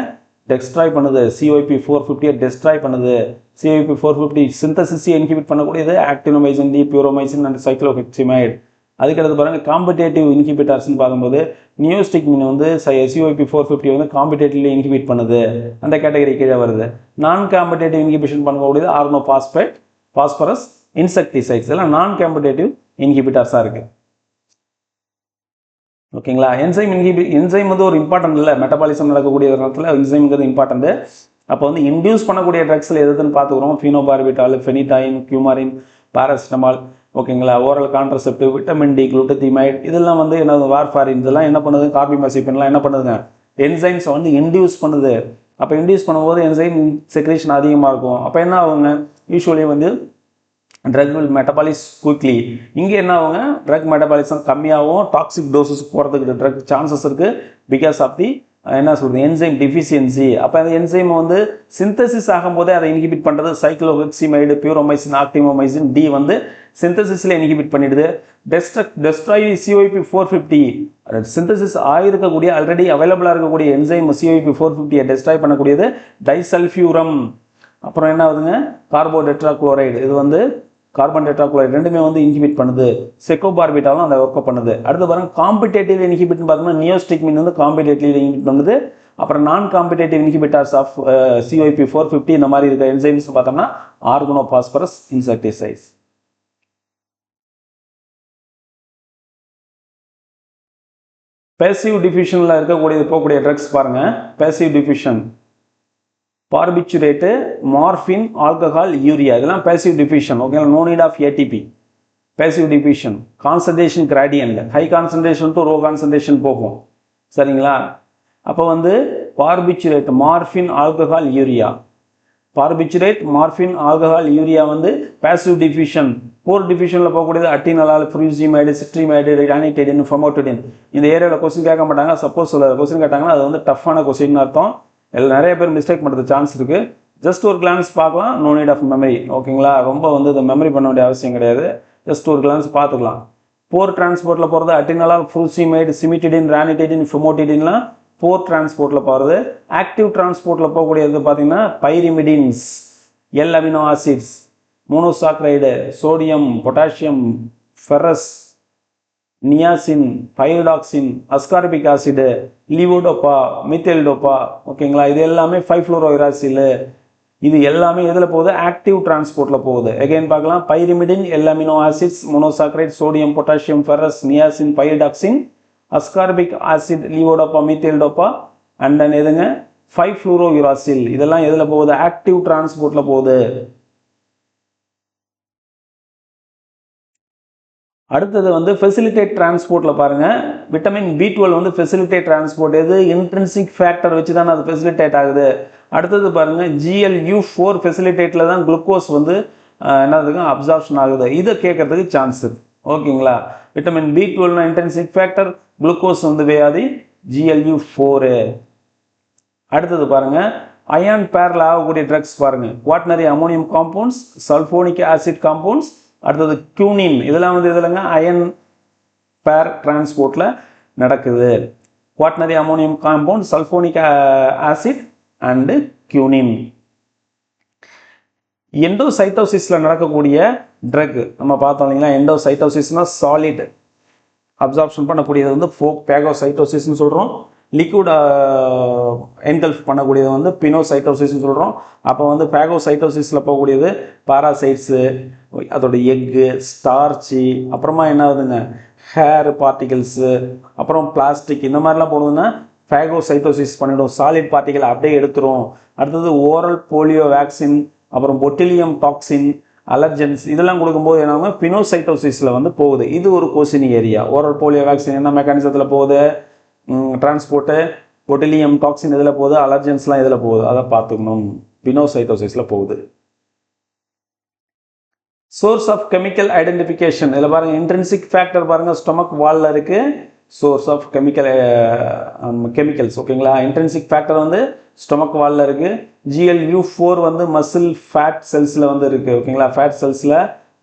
டெஸ்ட்ராய் பண்ணுது. COP450 டெஸ்ட்ராய் பண்ணுது. COP450 சிந்தசிஸை இன்ஹிபிட் பண்ணக்கூடியது ஆக்டினோமைசின் டி, பியூரோமைசின் அண்ட் சைக்ளோஹெக்சிமைடு. அதுக்கடுத்து பாருங்கள், காம்படேட்டிவ் இன்ஹிபிட்டார்ஸ்னு பார்க்கும்போது நியோஸ்டிக்மின் வந்து COP450 வந்து காம்படேட்டிவ்லி இன்ஹிபிட் பண்ணுது, அந்த கேட்டகரி கீழே வருது. நான் காம்படேட்டிவ் இன்ஹிபிஷன் பண்ணக்கூடியது ஆர்கனோபாஸ்பேட், பாஸ்பரஸ், இன்செக்டிசைட்ஸ், இதெல்லாம் நான் காம்படேட்டிவ் இன்ஹிபிட்டார்ஸாக இருக்குது. ஓகேங்களா? என்சைம் வந்து ஒரு இம்பார்ட்டன்ட் இல்லை, மெட்டபாலிசம் நடக்கக்கூடிய இடத்துல என்சைம்ங்கிறது இம்பார்ட்டன்ட். அப்போ வந்து இன்டியூஸ் பண்ணக்கூடிய ட்ரக்ஸில் எதுன்னு பார்த்துக்கிறோம். ஃபீனோபார்பிட்டால், ஃபெனிடைன், குமாரின், பாராசிட்டமால், ஓகேங்களா, ஓரல் கான்ட்ராசெப்டிவ், விட்டமின் டி, குளுட்டோத்திமைட், இதெல்லாம் வந்து என்ன, வார்ஃபாரின், இதெல்லாம் என்ன பண்ணுது, கார்பாமசெபின்லாம் என்ன பண்ணுதுங்க, என்சைம்ஸை வந்து இன்டியூஸ் பண்ணுது. அப்போ இன்டியூஸ் பண்ணும்போது என்சைம் செக்ரேஷன் அதிகமாக இருக்கும். அப்போ என்ன ஆகுங்க, யூஸ்வலி வந்து ட்ரக் வில் மெட்டபாலிஸ் குயிக்லி. இங்கே என்ன ஆகுங்க, ட்ரக் மெட்டபாலிசம் கம்மியாகவும் டாக்ஸிக் டோசஸ் போகிறதுக்கு ட்ரக் சான்சஸ் இருக்குது, பிகாஸ் ஆஃப் தி என்ன சொல்கிறது, என்சைம் டிஃபிஷியன்சி. அப்போ அந்த என்சைம் வந்து சிந்தசிஸ் ஆகும்போதே அதை இன்ஹிபிட் பண்ணுறது சைக்ளோஹெக்சிமைடு, பியூரோமைசின், ஆக்டினோமைசின் டி வந்து சிந்தசிஸில் இன்ஹிபிட் பண்ணிடுது. டெஸ்ட்ராய் COP450 சிந்தசிஸ் ஆகிருக்கக்கூடிய ஆல்ரெடி அவைலபிளாக இருக்கக்கூடிய என்சைம் COP450 டெஸ்ட்ராய் பண்ணக்கூடியது டைசல்ஃபியூரம். அப்புறம் என்ன ஆகுதுங்க, கார்போடெட்ராக்ளோரைடு, இது வந்து கார்பன் டெட்ராக்ளோரைடு ரெண்டுமே வந்து இன்ஹிபிட் பண்ணுது. செக்கோபார்பிட்டாலும் அந்த ஒர்க்கை பண்ணுது. அடுத்து பாருங்க, காம்படேட்டிவ் இன்ஹிபிட்னு பார்த்தோம்னா நியோஸ்டிக்மின் வந்து காம்படேட்டிவ் இன்ஹிபிட் பண்ணுது. அப்புறம் நான் காம்படேட்டிவ் இன்ஹிபிட்டார்ஸ் ஆஃப் COP450 இந்த மாதிரி இருக்க என்சைம்ஸ் பார்த்தோம்னா ஆர்கனோபாஸ்பரஸ், இன்செக்டிசைட்ஸ். பேசிவ் டிஃபியூஷனில் இருக்கக்கூடியது போகக்கூடிய ட்ரக்ஸ் பாருங்க. Passive diffusion, barbiturate, morphine, alcohol, urea, இதெல்லாம் பேசிவ் டிஃபியூஷன். ஓகேங்களா? No need of ATP. Passive diffusion, concentration gradient, high concentration to low concentration போகும். சரிங்களா? அப்போ வந்து barbiturate, morphine, alcohol, urea, barbiturate, morphine, alcohol, urea வந்து பேசிவ் டிஃபியூஷன். போர் டிஃபியூஷனில் போகக்கூடியது atenolol, ஃப்ரூசிமைடு, சிட்ரிமைடு, ரானிடைடின், ஃபமோட்டிடின். இந்த ஏரியாவில் கொஸ்டின் கேட்க மாட்டாங்க. சப்போஸ் கொஸ்டின் கேட்டாங்கன்னா அது வந்து டஃப்பான கொஸ்டின் அர்த்தம். இதில் நிறைய பேர் மிஸ்டேக் பண்ணுறது சான்ஸ் இருக்குது. ஜஸ்ட் ஒரு கிளான்ஸ் பார்க்கலாம், நோ நீட் ஆஃப் மெமரி. ஓகேங்களா? ரொம்ப வந்து இதை மெமரி பண்ண வேண்டிய அவசியம் கிடையாது. ஜஸ்ட் ஒரு கிளான்ஸ் பார்த்துக்கலாம். போர் டிரான்ஸ்போர்ட்டில் போகிறது அட்டினலால், ஃப்ரூசிமைடு, சிமிட்டிடின், ரானிடைடின், ஃபமோட்டிடின்லாம் போர் டிரான்ஸ்போர்ட்டில் போகிறது. ஆக்டிவ் டிரான்ஸ்போர்ட்டில் போகக்கூடியது பார்த்தீங்கன்னா pyrimidines, L amino acids, monosaccharide, sodium, potassium, ferrous, niacin, pyridoxine, ascorbic acid, levodopa, methyldopa. ஓகேங்களா? இது எல்லாமே 5-ஃப்ளோரோயுராசில். இது எல்லாமே எதில் போகுது, ஆக்டிவ் டிரான்ஸ்போர்ட்டில் போகுது. எகைன் பார்க்கலாம், pyrimidine, L amino acids, monosaccharide, sodium, potassium, ferrous, niacin, pyridoxine, ascorbic acid, levodopa, methyldopa, and then எதுங்க, 5-ஃப்ளோரோயுராசில். இதெல்லாம் எதில் போகுது, ஆக்டிவ் டிரான்ஸ்போர்ட்டில் போகுது. அடுத்தது வந்து ஃபெசிலிட்டேட் டிரான்ஸ்போர்ட்டில் பாருங்கள், விட்டமின் B12 வந்து ஃபெசிலிட்டேட் டிரான்ஸ்போர்ட். எது, இன்ட்ரின்சிக் ஃபேக்டர் வச்சு தானே அது ஃபெசிலிட்டேட் ஆகுது. அடுத்தது பாருங்கள், GLU4 ஃபெசிலிட்டேட்டில் தான் குளுக்கோஸ் வந்து என்னதுக்கு அப்சார்ப்ஷன் ஆகுது. இதை கேட்கறதுக்கு சான்ஸ் இருக்குது. ஓகேங்களா? Vitamin B12 intrinsic factor, glucose வந்து வியாதி, GLU4. அடுத்தது பாருங்கள், அயான் பேரில் ஆகக்கூடிய ட்ரக்ஸ் பாருங்கள். Quaternary ammonium compounds, sulphonic acid compounds, அடுத்தது கியூனின். இதெல்லாம் வந்து இதுலங்க அயன் பேர் டிரான்ஸ்போர்ட்டில் நடக்குது. Quaternary ammonium compound, sulphonic acid and quinine. எண்டோசைட்டோசிஸில் நடக்கக்கூடிய ட்ரக் நம்ம பார்த்தோம் இல்லைங்களா, எண்டோசைட்டோசிஸ்னால் சாலிட் அப்சார்ப்ஷன் பண்ணக்கூடியது வந்து பேகோசைட்டோசிஸ்ன்னு சொல்கிறோம். லிக்விட் என்கல்ஃப் பண்ணக்கூடியது வந்து பினோசைட்டோசிஸ்ன்னு சொல்கிறோம். அப்போ வந்து பேகோசைட்டோசிஸில் போகக்கூடியது பாராசைட்ஸு, அதோட எக்கு, ஸ்டார்ச்சி, அப்புறமா என்ன ஆகுதுங்க ஹேர் பார்ட்டிகல்ஸு, அப்புறம் பிளாஸ்டிக், இந்த மாதிரிலாம் போடுதுன்னா பேகோசைட்டோசிஸ் பண்ணிவிடும். சாலிட் பார்ட்டிகல் அப்படியே எடுத்துரும். அடுத்தது ஓரல் போலியோ வேக்சின், அப்புறம் பொட்டிலியம் டாக்ஸின், அலர்ஜென்ஸ், இதெல்லாம் கொடுக்கும்போது என்ன பினோசைட்டோசிஸில் வந்து போகுது. இது ஒரு question area. Oral polio vaccine என்ன மெக்கானிசத்தில் போகுது, டிரான்ஸ்போர்ட்டு, பொட்டிலியம் டாக்ஸின் இதில் போகுது, அலர்ஜென்ஸ்லாம் இதில் போகுது, அதை பார்த்துக்கணும். பினோசைட்டோசிஸில் போகுது. சோர்ஸ் ஆஃப் கெமிக்கல் ஐடென்டிஃபிகேஷன், இதில் பாருங்கள் இன்ட்ரின்சிக் ஃபேக்டர் பாருங்கள் ஸ்டொமக் வாலில் இருக்குது. சோர்ஸ் ஆஃப் கெமிக்கல்ஸ் ஓகேங்களா. இன்ட்ரின்சிக் ஃபேக்டர் வந்து ஸ்டொமக் வாலில் இருக்குது. GLU4 வந்து மசில் ஃபேட் செல்ஸில் வந்து இருக்குது ஓகேங்களா. ஃபேட் செல்ஸில்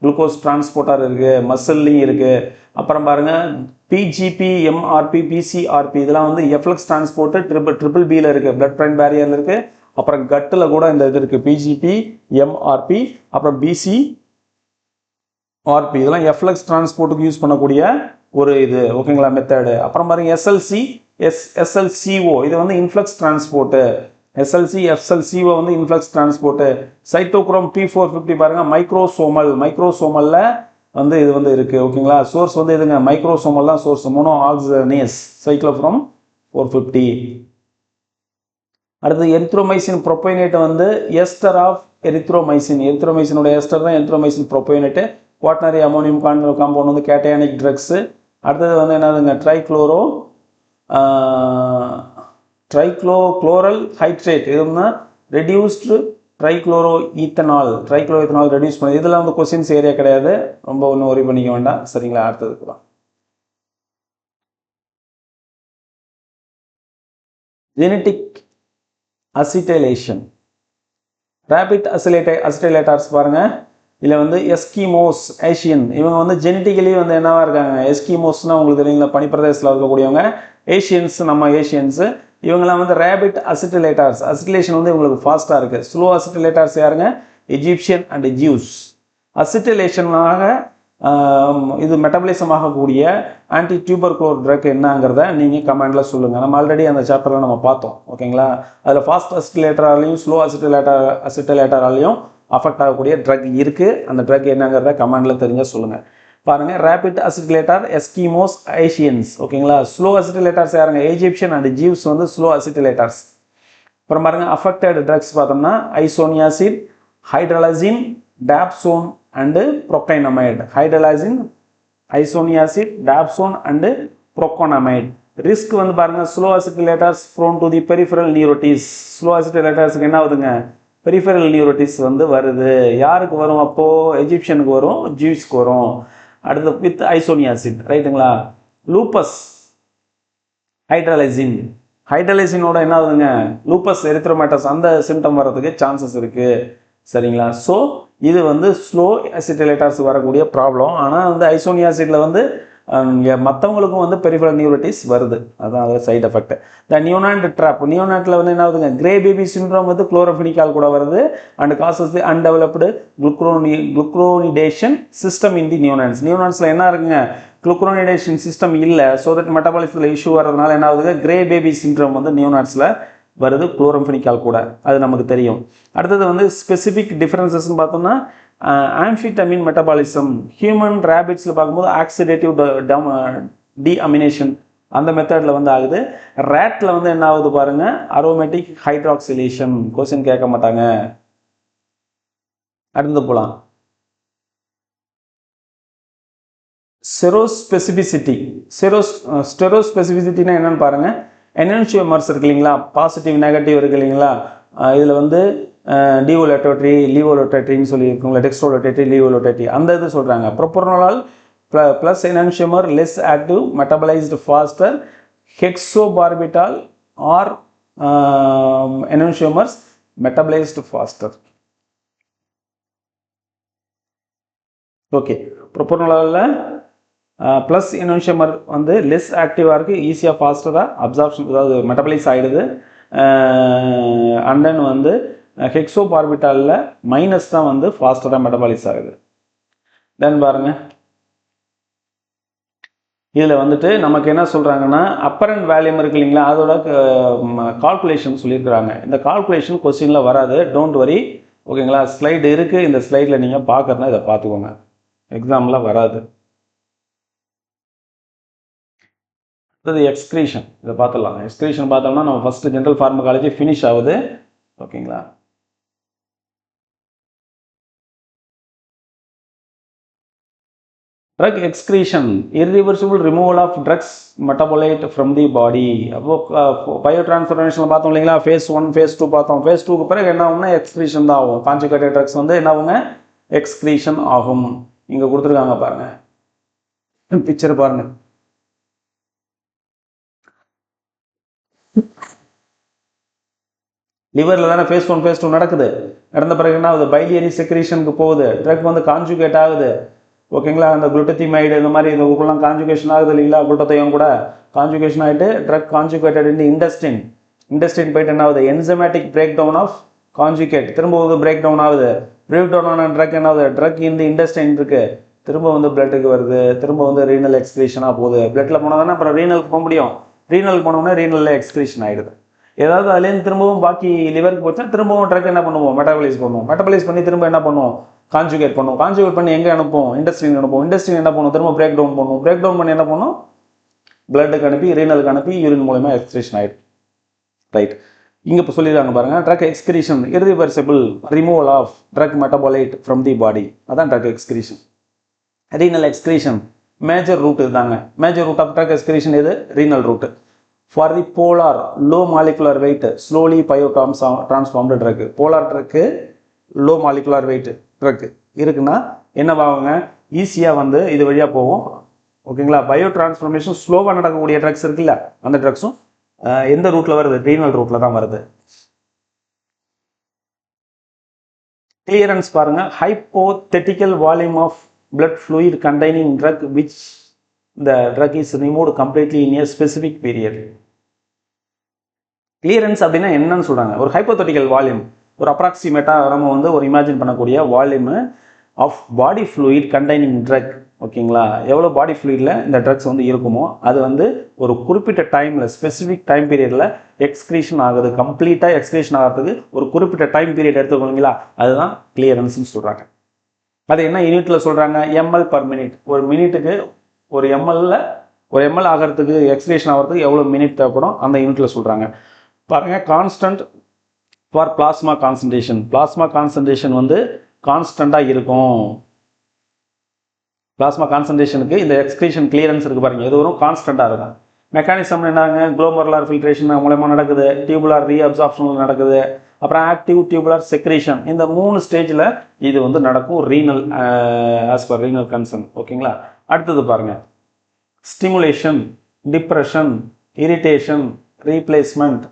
குளுக்கோஸ் டிரான்ஸ்போர்ட்டர் இருக்குது, மசில்லையும் இருக்குது. அப்புறம் பாருங்கள் PGP, MRP, PCRP இதெல்லாம் வந்து எஃப்ளக்ஸ் டிரான்ஸ்போர்ட்டு ட்ரிபிள் பியில் இருக்குது, பிளட் பிரைன் பேரியரில் இருக்குது. அப்புறம் கட்டில் கூட இந்த இது இருக்குது, PGP, MRP, அப்புறம் BCRP, இதெல்லாம் எஃப்ளக்ஸ் டிரான்ஸ்போர்ட்டுக்கு யூஸ் பண்ணக்கூடிய ஒரு இது ஓகேங்களா மெத்தடு. அப்புறம் பாருங்க SLCO இது வந்து இன்ஃப்ளக்ஸ் டிரான்ஸ்போர்ட்டு. SLCO வந்து இன்ஃப்ளக்ஸ் டிரான்ஸ்போர்ட்டு. சைட்டோக்ரோம் P450 பாருங்க மைக்ரோசோமல்ல வந்து இது வந்து இருக்குது ஓகேங்களா. சோர்ஸ் வந்து இதுங்க மைக்ரோசோமல் தான் சோர்ஸ், மோனோ ஆக்சிஜனேஸ் சைக்ளோஃப்ரம் 450. அடுத்து எரித்ரோமைசின் ப்ரோபோனேட் வந்து எஸ்டர் ஆஃப் எரித்ரோமைசினோட எஸ்டர் தான் எரித்ரோமைசின் ப்ரோபோனேட்டு. குவாட்டனரி அமோனியம் காம்பவுண்ட் வந்து கேட்டயானிக் ட்ரக்ஸு. அடுத்தது வந்து என்னதுங்க ட்ரைக்ளோக்ளோரல் ஹைட்ரேட், இதுனா ரெடியூஸ்டு ட்ரைக்ளோரோ ஈத்தனால் ரெடியூஸ் பண்ணி, இதெல்லாம் வந்து கொஸ்டின்ஸ் ஏரியா கிடையாது, ரொம்ப ஒன்றும் ஒரி பண்ணிக்க வேண்டாம் சரிங்களா. அடுத்ததுக்கு தான் ஜெனட்டிக் அசிட்டைலேஷன், ரேபிட் அசிட்டைலேட்டர்ஸ் பாருங்க. இதில் வந்து எஸ்கிமோஸ் ஏஷியன், இவங்க வந்து ஜெனட்டிக்கலி வந்து என்னவா இருக்காங்க, எஸ்கிமோஸ்னால் உங்களுக்கு தெரியுங்களா பனிப்பிரதேசத்தில் இருக்கக்கூடியவங்க. நம்ம ஏஷியன்ஸு இவங்கெல்லாம் வந்து ரேபிட் அசிட்டிலேஷன் வந்து இவங்களுக்கு ஃபாஸ்ட்டாக இருக்குது. ஸ்லோ அசிட்டிலேட்டர்ஸ் யாருங்க, எஜிப்சியன் அண்ட் ஜூஸ். அசிட்டிலேஷனாக இது மெட்டபாலிசம் ஆகக்கூடிய ஆன்டி டியூபர்குலோர் ட்ரக் என்னங்கிறத நீங்கள் கமெண்டில் சொல்லுங்கள். நம்ம ஆல்ரெடி அந்த சாப்டரில் நம்ம பார்த்தோம் ஓகேங்களா. அதில் ஃபாஸ்ட் அசிட்டிலேட்டராலையும் ஸ்லோ அசிட்டிலேட்டராலையும் அஃபெக்ட் ஆகக்கூடிய ட்ரக் இருக்குது. அந்த ட்ரக் என்னங்கிறத கமெண்டில் தெரிஞ்சால் சொல்லுங்கள். பாருங்கள் ரேபிட் அசிட்டிலேட்டர் எஸ்கிமோஸ் ஏஷியன்ஸ் ஓகேங்களா. ஸ்லோ அசிட்டிலேட்டர்ஸ் யாருங்க, எஜிப்சியன் அண்ட் ஜீவ்ஸ் வந்து ஸ்லோ அசிட்டிலேட்டர்ஸ். அப்புறம் பாருங்கள் அஃபெக்டட் ட்ரக்ஸ் பார்த்தோம்னா isoniazid, hydralazine, dapsone and procainamide. Isoniazid, dapsone and procainamide. Risk வந்து பாருங்கள் slow acetylators prone to the peripheral neuritis. ஸ்லோ அசிட்டிலேட்டர்ஸுக்கு என்ன ஆகுதுங்க, பெரிஃபரல் நியூரோட்டிஸ் வந்து வருது. யாருக்கு வரும் அப்போது, எஜிப்சியனுக்கு வரும், ஜூஸ்க்கு வரும். அடுத்து வித் ஐசோனியாசிட் ரைட்டுங்களா. லூப்பஸ், ஹைட்ரலைசினோட என்ன ஆகுதுங்க, லூப்பஸ் எரித்ரோமேட்டஸ் அந்த சிம்டம் வர்றதுக்கு சான்சஸ் இருக்குது சரிங்களா. ஸோ இது வந்து ஸ்லோ அசிட்டிலேட்டர்ஸ் வரக்கூடிய ப்ராப்ளம். ஆனால் வந்து ஐசோனியாசிட்டில் வந்து மற்றவங்களுக்கும் வந்து பெரிஃபரல் நியூரோட்டிஸ் வருது, அதுதான் அது சைட் எஃபெக்ட். த நியோனாட் ட்ராப், நியோனாட்டில் வந்து என்ன ஆகுதுங்க, கிரே பேபி சிண்ட்ரோம் வந்து குளோரோஃபினிக்கால் கூட வருது and causes the undeveloped glucuronidation system in the நியோனாட்ஸில் என்ன இருக்குங்க, குளுக்ரோனிடேஷன் சிஸ்டம் இல்லை. ஸோ தட் மெட்டபாலிசத்தில் இஷ்யூ வர்றதுனால என்ன ஆகுதுங்க, கிரே பேபி சிண்ட்ரோம் வந்து நியோனாட்ஸில் வருது, குளோரோஃபினிக்கால் கூட, அது நமக்கு தெரியும். அடுத்தது வந்து ஸ்பெசிஃபிக் டிஃபரன்சஸ்ன்னு பார்த்தோம்னா ஆம்ஃபிட்டமின் மெட்டபாலிசம் ஹியூமன் ரேபிட்ஸில் பார்க்கும்போது ஆக்சிடேட்டிவ் டீஅமினேஷன் அந்த மெத்தடில் வந்து ஆகுது. ரேட்டில் வந்து என்ன ஆகுது பாருங்கள், அரோமேட்டிக் ஹைட்ராக்சிலேஷன். கொஸ்டின் கேட்க மாட்டாங்க. அடுத்து போகலாம். ஸ்டெரோஸ்பெசிபிசிட்டினா என்னன்னு பாருங்கள். என்ஹான்சியோமர்ஸ் இருக்கு இல்லைங்களா, பாசிட்டிவ் நெகட்டிவ் இருக்கு இல்லைங்களா. இதில் வந்து டிவோலோட்டேட்ரி, லீவோலோட்டேட்ரின்னு சொல்லியிருக்கோங்களா, டெக்ஸ்ட்ரோலோட்டேட்ரி, லீவோலோட்டேட்ரி அந்த இது சொல்கிறாங்க. Propranolol plus enantiomer less active, metabolised faster. Hexobarbital R enantiomers metabolised faster. Okay, propranolol plus enantiomer வந்து லெஸ் ஆக்டிவாக இருக்குது, ஈஸியாக ஃபாஸ்டராக அப்சார்ப்ஷன் அதாவது மெட்டபலைஸ் ஆகிடுது. அண்ட் தென் வந்து ஹெக்ஸோபார்பிட்டாலில் மைனஸ் தான் வந்து ஃபாஸ்டராக மெட்டபாலிஸ் ஆகுது. தென் பாருங்க, இதில் வந்துட்டு நமக்கு என்ன சொல்கிறாங்கன்னா அப்பரண்ட் வேல்யூம் இருக்கு இல்லைங்களா, அதோட கால்குலேஷன் சொல்லியிருக்கிறாங்க. இந்த கால்குலேஷன் கொஸ்டினில் வராது, டோன்ட் வரி, ஓகேங்களா. ஸ்லைடு இருக்குது, இந்த ஸ்லைடில் நீங்கள் பார்க்குறதுனா இதை பார்த்துக்கோங்க, எக்ஸாமில் வராது. அடுத்தது எக்ஸ்கிரீஷன், இதை பார்த்துடலாம். எக்ஸ்கிரீஷன் பார்த்தோம்னா நம்ம ஃபஸ்ட்டு ஜென்ரல் ஃபார்மகாலஜி ஃபினிஷ் ஆகுது, ஓகேங்களா. Drug excretion, irreversible removal of drugs metabolite from the body. அப்போ பயோட்ரான்ஸ்ஃபர்மேஷனில் பார்த்தோம் இல்லைங்களா, ஃபேஸ் 1 ஃபேஸ் 2 பார்த்தோம். ஃபேஸ் 2க்கு பிறகு என்ன ஆகும்னா எக்ஸ்கிரீஷன் தான் ஆகும். கான்ஜுகேட்டட் ட்ரக்ஸ் வந்து என்ன ஆகுங்க, எக்ஸ்கிரீஷன் ஆகும். இங்கே கொடுத்துருக்காங்க பாருங்க, பிக்சர் பாருங்க. லிவரில் தானே ஃபேஸ் 1 ஃபேஸ் 2 நடக்குது. நடந்த பிறகு என்ன ஆகுது, பைலியரி செக்ரீஷனுக்கு போகுது, ட்ரக் வந்து கான்ஜுகேட் ஆகுது, ஓகேங்களா. அந்த குளுட்டத்திமைடு இந்த மாதிரி இதுக்குலாம் கான்ஜுகேஷன் ஆகுது இல்லைங்களா, குளுட்டத்தையும் கூட கான்ஜுகேஷன் ஆகிட்டு ட்ரக் கான்ஜுகேட்டட் இந்த இண்டஸ்ட்ரின் போயிட்டு என்ன ஆகுது, enzymatic break down of conjugate, திரும்ப வந்து பிரேக் டவுன் ஆகுது. பிரேக் டவுன் ஆன ட்ரக் என்ன ஆகுது, ட்ரக் இந்த இண்டஸ்ட்ரின் இருக்கு, திரும்ப வந்து பிளட்டுக்கு வருது, திரும்ப வந்து ரீனல் எக்ஸ்கிரீஷனாக போகுது. பிளட்டில் போனால் தானே அப்புறம் ரீனலுக்கு போக முடியும், ரீனலுக்கு போனோம்னா ரீனலில் எக்ஸ்கிரீஷன் ஆகிடுது. ஏதாவது அதுலேருந்து திரும்பவும் பாக்கி லிவருக்கு போச்சுன்னா திரும்பவும் ட்ரக் என்ன பண்ணுவோம், மெட்டபலைஸ் பண்ணி திரும்ப என்ன பண்ணுவோம், கான்ஜுகேட் பண்ணி எங்கே அனுப்புவோம், இண்டஸ்ட்ரின் என்ன பண்ணுவோம், திரும்ப பிரேக் டவுன் பண்ணி என்ன பண்ணுவோம், பிளட்டுக்கு அனுப்பி ரீனலுக்கு அனுப்பி யூரின் மூலமா எக்ஸ்கிரீஷன் ஆகிடும். ரைட், இங்கே இப்போ சொல்லிடுறாங்க பாருங்க, drug excretion irreversible removal of drug metabolite from the body, அதான் drug excretion. Renal excretion major route இதுதாங்க, major route of drug excretion இது renal route. For the polar low molecular weight slowly biotransformed drug, polar drug low molecular weight drug இருக்குன்னா என்னவாகுங்க, ஈஸியாக வந்து இது வழியாக போகும், ஓகேங்களா. பயோ டிரான்ஸ்ஃபர்மேஷன் ஸ்லோவாக நடக்கக்கூடிய ட்ரக்ஸ் இருக்குல்ல, அந்த ட்ரக்ஸும் எந்த ரூட்டில் வருது, ரீனல் ரூட்டில் தான் வருது. கிளியரன்ஸ் பாருங்க, hypothetical volume of blood fluid containing drug which the drug is removed completely in a specific period. Clearance அப்படின்னா என்னன்னு சொல்றாங்க, ஒரு ஹைப்போதெட்டிக்கல் வால்யூம், ஒரு அப்ராக்சிமேட்டாக நம்ம வந்து ஒரு இமேஜின் பண்ணக்கூடிய volume of body fluid containing drug, ஓகேங்களா. எவ்வளோ பாடி ஃப்ளூயிடில் இந்த ட்ரக்ஸ் வந்து இருக்குமோ அது வந்து ஒரு குறிப்பிட்ட டைமில் ஸ்பெசிஃபிக் டைம் பீரியடில் எக்ஸ்கிரீஷன் ஆகுது, கம்ப்ளீட்டாக எக்ஸ்கிரீஷன் ஆகிறதுக்கு ஒரு குறிப்பிட்ட டைம் பீரியட் எடுத்துக்கோங்களா, அதுதான் கிளியரன்ஸ்னு சொல்கிறாங்க. அது என்ன யூனிட்டில் சொல்கிறாங்க, எம்எல் பர் மினிட், ஒரு மினிட்டுக்கு ஒரு எம்எல் ஆகிறதுக்கு எக்ஸ்கிரீஷன் ஆகிறதுக்கு எவ்வளோ மினிட் தேவைப்படும் அந்த யூனிட்டில் சொல்கிறாங்க. பாருங்கள், கான்ஸ்டன்ட் ஃபார் பிளாஸ்மா கான்சன்ட்ரேஷன் வந்து கான்ஸ்டண்ட்டாக இருக்கும். பிளாஸ்மா கான்சன்ட்ரேஷனுக்கு இந்த எக்ஸ்கிரீஷன் கிளியரன்ஸ் இருக்குது பாருங்கள், இது வரும் கான்ஸ்டண்ட்டாக இருக்கும். மெக்கானிசம் என்னங்க, குளோமருலார் ஃபில்ட்ரேஷன் மூலமா நடக்குது, டியூபுலார் ரீஅப்சார்ப்ஷன் நடக்குது, அப்புறம் ஆக்டிவ் டியூபுலார் செக்ரேஷன், இந்த 3 ஸ்டேஜில் இது வந்து நடக்கும் renal as per renal concern, ஓகேங்களா. அடுத்தது பாருங்க, stimulation, depression, irritation, replacement,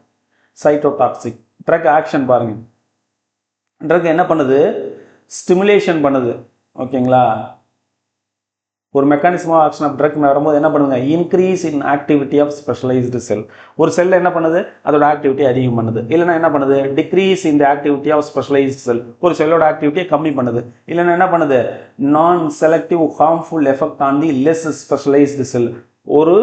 cytotoxic. Drug action பாருங்க, ட்ரக் என்ன பண்ணுது, ஸ்டிமுலேஷன் பண்ணுது, ஓகேங்களா. ஒரு mechanism of action of drug வரும்போது என்ன பண்ணுங்க, increase in activity of specialised cell. ஒரு செல்ல என்ன பண்ணுது, அதோட ஆக்டிவிட்டி அதிகம் பண்ணுது. இல்லைன்னா என்ன பண்ணுது, decrease in the activity of specialised cell, ஒரு செல்லோட ஆக்டிவிட்டியை கம்மி பண்ணுது. இல்லைன்னா என்ன பண்ணுது, non selective harmful effect on the less specialised cell. ஒரு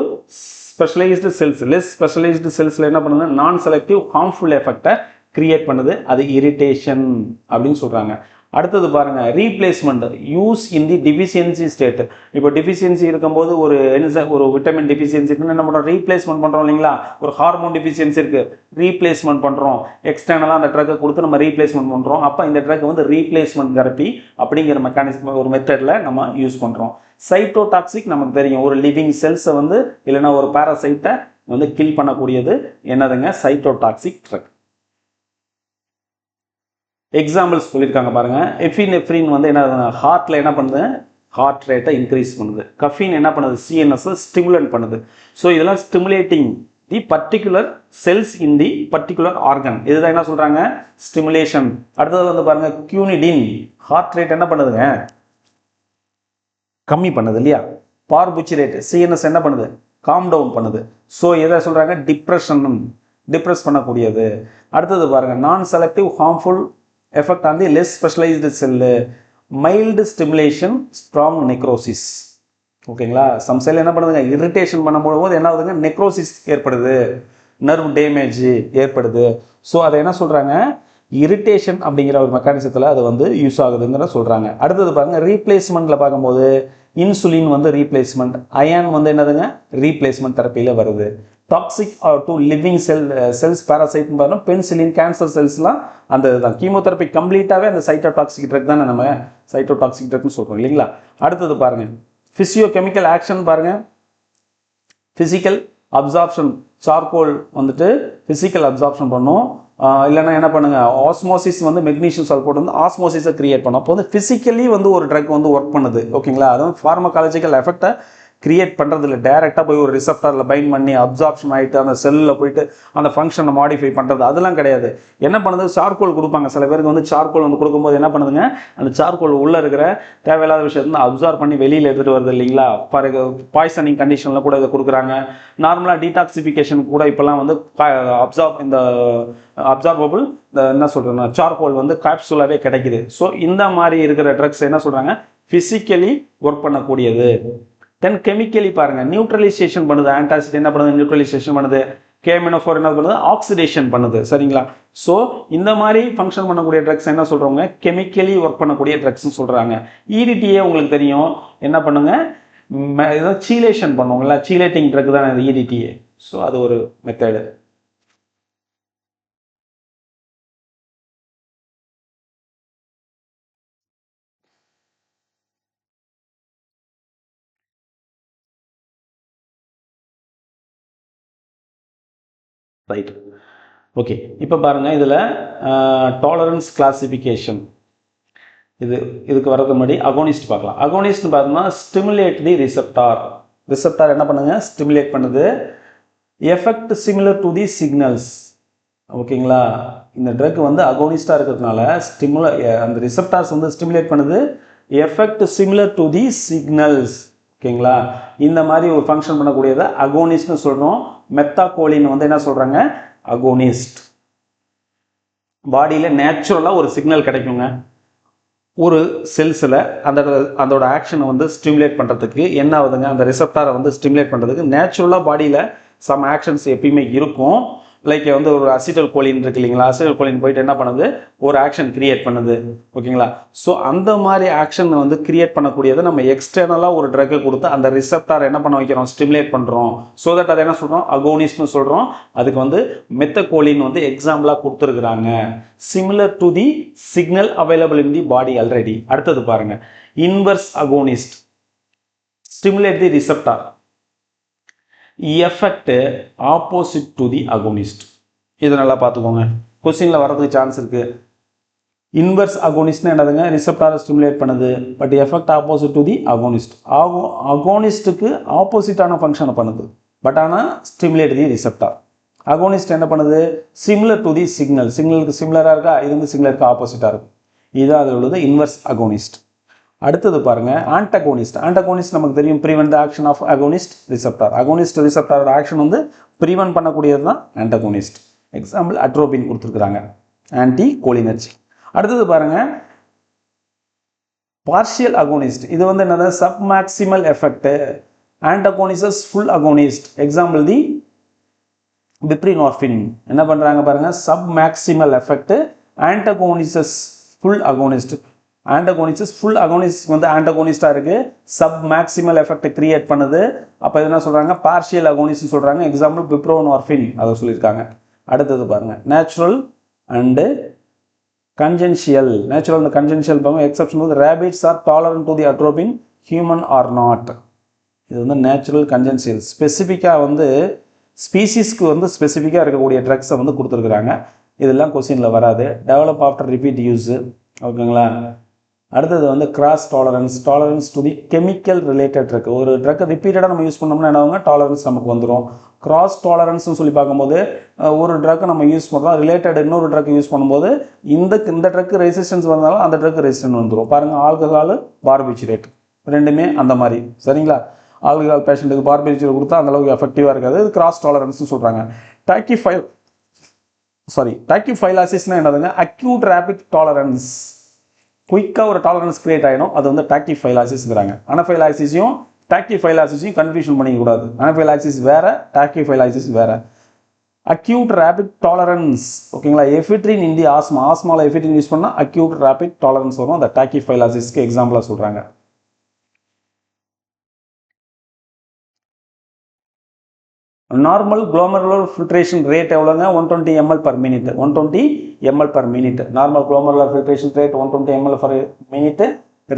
ஸ்பெஷலைஸ்டு செல்ஸ், லெஸ் ஸ்பெஷலைஸ்டு செல்ஸில் என்ன பண்ணுது, நான் செலக்டிவ் ஹார்ம்ஃபுல் எஃபெக்டை கிரியேட் பண்ணுது, அது இரிட்டேஷன் அப்படின்னு சொல்கிறாங்க. அடுத்தது பாருங்க, replacement, use in the deficiency state. இப்போ டிஃபிஷியன்சி இருக்கும்போது ஒரு விட்டமின் டிஃபிஷியன்சி இருக்குன்னு என்ன பண்ணுறோம், ரீப்ளேஸ்மெண்ட் பண்ணுறோம் இல்லைங்களா. ஒரு ஹார்மோன் டிஃபிஷியன்சி இருக்குது, ரீப்ளேஸ்மெண்ட் பண்ணுறோம், எக்ஸ்டர்னலாக அந்த ட்ரக்கை கொடுத்து நம்ம ரீப்ளேஸ்மெண்ட் பண்ணுறோம். அப்போ இந்த ட்ரக் வந்து ரீப்ளேஸ்மெண்ட் தெரப்பி அப்படிங்கிற மெக்கானிசம் ஒரு மெத்தடில் நம்ம யூஸ் பண்ணுறோம். சைட்டோடாக்சிக் நமக்கு தெரியும், ஒரு லிவிங் செல்ஸை வந்து இல்லைன்னா ஒரு பாராசைட்டை வந்து கில் பண்ணக்கூடியது என்னதுங்க, சைட்டோடாக்சிக் ட்ரக். எக்ஸாம்பிள்ஸ் சொல்லியிருக்காங்க பாருங்க, எஃபினெஃப்ரின் வந்து என்ன, ஹார்ட்ல என்ன பண்ணுது, ஹார்ட் ரேட்டை இன்க்ரீஸ் பண்ணுது. கஃபீன் என்ன பண்ணுது, சிஎன்எஸ் ஸ்டிமுலேட் பண்ணுது. ஸோ இதெல்லாம் stimulating the particular cells in the particular organ, இதுதான் என்ன சொல்றாங்க, ஸ்டிமுலேஷன். அடுத்தது வந்து பாருங்க, கியூனிடின், ஹார்ட் ரேட் என்ன பண்ணுதுங்க, கம்மி பண்ணுது இல்லையா. பார்புச்சிரேட், சிஎன்எஸ் என்ன பண்ணுது, காம் டவுன் பண்ணுது. ஸோ எதை சொல்றாங்க, டிப்ரெஷன், டிப்ரெஸ் பண்ணக்கூடியது. அடுத்தது பாருங்கள், நான் selective harmful effect on the less specialised cell, mild stimulation strong necrosis. ஓகேங்களா, சம் செல் என்ன பண்ணுதுங்க, இரிட்டேஷன் பண்ணும்போது என்ன ஆகுதுங்க, நெக்ரோசிஸ் ஏற்படுது, நர்வ் டேமேஜ் ஏற்படுது. ஸோ அதை என்ன சொல்கிறாங்க, இரிட்டேஷன் அப்படிங்கிற ஒரு மெக்கானிசத்தில் அது வந்து யூஸ் ஆகுதுங்கிற சொல்கிறாங்க. அடுத்தது பாருங்கள், ரீப்ளேஸ்மெண்ட்டில் பார்க்கும்போது இன்சுலின் வந்து ரீப்ளேஸ்மெண்ட், அயன் வந்து என்னதுங்க ரீப்ளேஸ்மெண்ட் தெரப்பியில் வருது. டாக்ஸிக் டு லிவிங் செல்ஸ் பேராசைட்னு பாருங்க, பென்சிலின் கேன்சர் செல்ஸ்லாம் அந்த இதுதான். கீமோதெரப்பி கம்ப்ளீட்டாகவே அந்த சைட்டோடாக்சிக் ட்ரக் தானே நம்ம சைட்டோடாக்சிக் ட்ரக்னு சொல்கிறோம் இல்லைங்களா. அடுத்தது பாருங்கள், ஃபிசியோ கெமிக்கல் ஆக்ஷன் பாருங்கள், ஃபிசிக்கல் அப்சார்ப்ஷன், சார்கோல் வந்துட்டு ஃபிசிக்கல் அப்சார்ப்ஷன் பண்ணும். இல்லைன்னா என்ன பண்ணுங்க, ஆஸ்மோசிஸ் வந்து மெக்னீஷியம் சல்ஃபேட் வந்து ஆஸ்மோசிஸை கிரியேட் பண்ணும். அப்போ வந்து ஃபிசிக்கலி வந்து ஒரு ட்ரக் வந்து ஒர்க் பண்ணுது. ஓகேங்களா, அதுவும் ஃபார்மகாலஜிக்கல் எஃபெக்டை கிரியேட் பண்ணுறது இல்லை, டேரெக்டாக போய் ஒரு ரிசப்டரில் பைண்ட் பண்ணி அப்சார்ப்ஷன் ஆகிட்டு அந்த செல்லில் போயிட்டு அந்த ஃபங்க்ஷனை மாடிஃபை பண்ணுறது அதெல்லாம் கிடையாது. என்ன பண்ணுது, சார்கோல் கொடுப்பாங்க. சில பேருக்கு வந்து சார்கோல் வந்து கொடுக்கும்போது என்ன பண்ணுதுங்க, அந்த சார்கோல் உள்ளே இருக்கிற தேவையில்லாத விஷயத்தை அப்சார்ப் பண்ணி வெளியில் எடுத்துகிட்டு வருது இல்லைங்களா. பாய்சனிங் கண்டிஷனில் கூட இதை கொடுக்குறாங்க. நார்மலாக டீடாக்சிஃபிகேஷன் கூட இப்போல்லாம் வந்து இந்த அப்சார்பபிள் இந்த என்ன சொல்கிறேன்னா சார்கோல் வந்து கேப்சூலாகவே கிடைக்குது. ஸோ இந்த மாதிரி இருக்கிற ட்ரக்ஸ் என்ன சொல்கிறாங்க, ஃபிசிக்கலி ஒர்க் பண்ணக்கூடியது. தென் கெமிக்கலி பாருங்கள், நியூட்ரலைசேஷன் பண்ணுது. ஆன்டாசிட் என்ன பண்ணுது, நியூட்ரலைசேஷன் பண்ணுது. கேமினோஃபோர் என்ன பண்ணுது, ஆக்சிடேஷன் பண்ணுது. சரிங்களா. ஸோ இந்த மாதிரி ஃபங்க்ஷன் பண்ணக்கூடிய ட்ரக்ஸ் என்ன சொல்கிறவங்க, கெமிக்கலி ஒர்க் பண்ணக்கூடிய ட்ரக்ஸ்ன்னு சொல்கிறாங்க. இடிடிஏ உங்களுக்கு தெரியும், என்ன பண்ணுங்க, ஏதோ சீலேஷன் பண்ணுவோங்களா, சீலேட்டிங் ட்ரக் தான் இது இடிடிஏ. ஸோ அது ஒரு மெத்தடு. Right, okay. இப்போ பாருங்கள், இதில் டாலரன்ஸ் கிளாசிஃபிகேஷன் இதுக்கு வரது முன்னாடி அகோனிஸ்ட் பார்க்கலாம். அகோனிஸ்ட் பார்த்தோம்னா ஸ்டிமுலேட் தி ரிசெப்டார் என்ன பண்ணுங்க, ஸ்டிமுலேட் பண்ணுது. Effect similar to the signals. ஓகேங்களா, இந்த ட்ரக் வந்து அகோனிஸ்டாக இருக்கிறதுனால அந்த ரிசெப்டார்ஸ் வந்து ஸ்டிமுலேட் பண்ணுது. Effect similar to the signals. ஓகேங்களா, இந்த மாதிரி ஒரு ஃபங்க்ஷன் பண்ணக்கூடியதை அகோனிஸ்ட்னு சொல்கிறோம். மெத்தாகோலின் வந்து என்ன சொல்கிறாங்க, அகோனிஸ்ட். பாடியில் நேச்சுரலாக ஒரு சிக்னல் கிடைக்குங்க ஒரு செல்ஸில், அதோட ஆக்ஷனை வந்து ஸ்டிமுலேட் பண்ணுறதுக்கு என்ன ஆகுதுங்க, அந்த ரிசெப்டாரை வந்து ஸ்டிமுலேட் பண்ணுறதுக்கு நேச்சுரலாக பாடியில் சம் ஆக்ஷன்ஸ் எப்பயுமே இருக்கும். லைக் வந்து ஒரு அசிட்டல் கோலின் இருக்கு இல்லைங்களா, அசிட்டல் கோலின் போயிட்டு என்ன பண்ணுது, ஒரு ஆக்ஷன் கிரியேட் பண்ணுது. ஓகேங்களா, ஸோ அந்த மாதிரி ஆக்ஷன் வந்து கிரியேட் பண்ணக்கூடியதை நம்ம எக்ஸ்டர்னலாக ஒரு ட்ரக்கை கொடுத்து அந்த ரிசெப்டார் என்ன பண்ண வைக்கிறோம், ஸ்டிமுலேட் பண்ணுறோம். ஸோ தட் அதை என்ன சொல்கிறோம், அகோனிஸ்ட்னு சொல்கிறோம். அதுக்கு வந்து மெத்தகோலின் வந்து எக்ஸாம்பிளாக கொடுத்துருக்குறாங்க. Similar to the signal available in the body already. அடுத்தது பாருங்க, inverse agonist stimulate the receptor, effect opposite to the agonist. இது நல்லா பார்த்துக்கோங்க, கொஸ்டினில் வரதுக்கு சான்ஸ் இருக்குது. இன்வர்ஸ் அகோனிஸ்ட்னு என்னதுங்க, ரிசெப்டாரை ஸ்டிமுலேட் பண்ணுது, but effect opposite to the agonist. அகோனிஸ்ட்டுக்கு ஆப்போசிட்டான ஃபங்க்ஷனை பண்ணுது, பட் ஆனால் ஸ்டிமுலேட் தி ரிசெப்டார். அகோனிஸ்ட் என்ன பண்ணுது, சிமிலர் டு தி சிக்னலுக்கு சிமிலராக இருக்கா, இது வந்து சிக்னலுக்கு ஆப்போசிட்டாக இருக்கும். இதுதான் அது உள்ளது இன்வர்ஸ் அகோனிஸ்ட். அடுத்தது பாருங்க, ஆன்டகோனிஸ்ட் நமக்கு தெரியும், prevent the action of agonist receptor. Agonist ரிசெப்டாரோட ஆக்ஷன் வந்து ப்ரிவென்ட் பண்ணக்கூடியது தான் ஆன்டகோனிஸ்ட். எக்ஸாம்பிள் அட்ரோபின் கொடுத்துருக்குறாங்க, ஆன்டி கோலினர்ஜிக். அடுத்தது பாருங்க, பார்ஷியல் அகோனிஸ்ட். இது வந்து என்னது, sub maximal effect. Antagonises full agonist. Example the buprenorphine. என்ன பண்றாங்க பாருங்க, sub maximal effect. Antagonises full agonist. Antagonist full agonist வந்து ஆன்டகோனிஸ்டாக இருக்குது, சப் மேக்சிமல் எஃபெக்ட் கிரியேட் பண்ணுது. அப்போ என்ன சொல்கிறாங்க, பார்ஷியல் அகோனிஸ்ட்னு சொல்கிறாங்க. எக்ஸாம்பிள் பிப்ரோனார்ஃபின் அதை சொல்லியிருக்காங்க. அடுத்தது பாருங்கள், natural and congenital. Natural and congenital பாருங்கள், எக்ஸப்ஷன் வந்து rabbits are tolerant to the atropine, human are not. இது வந்து நேச்சுரல் கன்ஜென்ஷியல். ஸ்பெசிஃபிக்காக வந்து ஸ்பீசிஸ்க்கு வந்து ஸ்பெசிஃபிக்காக இருக்கக்கூடிய ட்ரக்ஸை வந்து கொடுத்துருக்குறாங்க. இதெல்லாம் கொஸ்டினில் வராது. Develop after repeat use. ஓகேங்களா. அடுத்தது வந்து cross tolerance to the chemical related drug. ஒரு ட்ரக்கை ரிப்பீட்டடாக நம்ம யூஸ் பண்ணோம்னா என்ன டாலரன்ஸ் நமக்கு வந்துடும். கிராஸ் டாலரன்ஸ்னு சொல்லி பார்க்கும்போது ஒரு ட்ரக்கை நம்ம யூஸ் பண்ணுறோம், ரிலேட்டட் இன்னொரு ட்ரக் யூஸ் பண்ணும்போது இந்த ட்ரக்கு ரெசிஸ்டன்ஸ் வந்தாலும் அந்த ட்ரக்கு ரெசிஸ்டன்ஸ் வந்துடும். பாருங்கள், ஆல்கஹால் பார்பிச்சுரேட் ரெண்டுமே அந்த மாதிரி. சரிங்களா, ஆல்கஹால் பேஷண்ட்டுக்கு பார்பிச்சுரேட் கொடுத்தா அந்தளவுக்கு எஃபெக்டிவாக இருக்காது. இது கிராஸ் டாலரன்ஸ்னு சொல்கிறாங்க. டாக்கிஃபைல் சாரி டாக்கிஃபைலாசிஸ்னா என்னதுங்க, அக்யூட் ரேபிட் டாலரன்ஸ், குயிக்காக ஒரு டாலரன்ஸ் கிரியேட் ஆகிடும், அது வந்து டாக்கிஃபைலாசிஸ்ங்கிறாங்க. அனஃபைலாசிஸையும் டாக்கிஃபைலாசிஸையும் கன்ஃபியூஷன் பண்ணிக்கக்கூடாது. அனஃபைலாசிஸ் வேற, டாக்கிஃபைலாசிஸ் வேற. அக்யூட் ரேபிட் டாலரன்ஸ், ஓகேங்களா. எஃபிட்ரின் இன் தி ஆஸ்மா, ஆஸ்மாவில் எஃபிட்ரின் யூஸ் பண்ணால் அக்யூட் ரேபிட் டாலரன்ஸ் வரும். அந்த டாக்கிஃபைலாசிஸ்க்கு எக்ஸாம்பிளாக சொல்கிறாங்க. நார்மல் குளோமருலர் ஃபில்ட்ரேஷன் ரேட் எவ்வளோங்க, 120 ml per minute. 120 ml per minute. Normal glomerular filtration rate 120 ml per minute.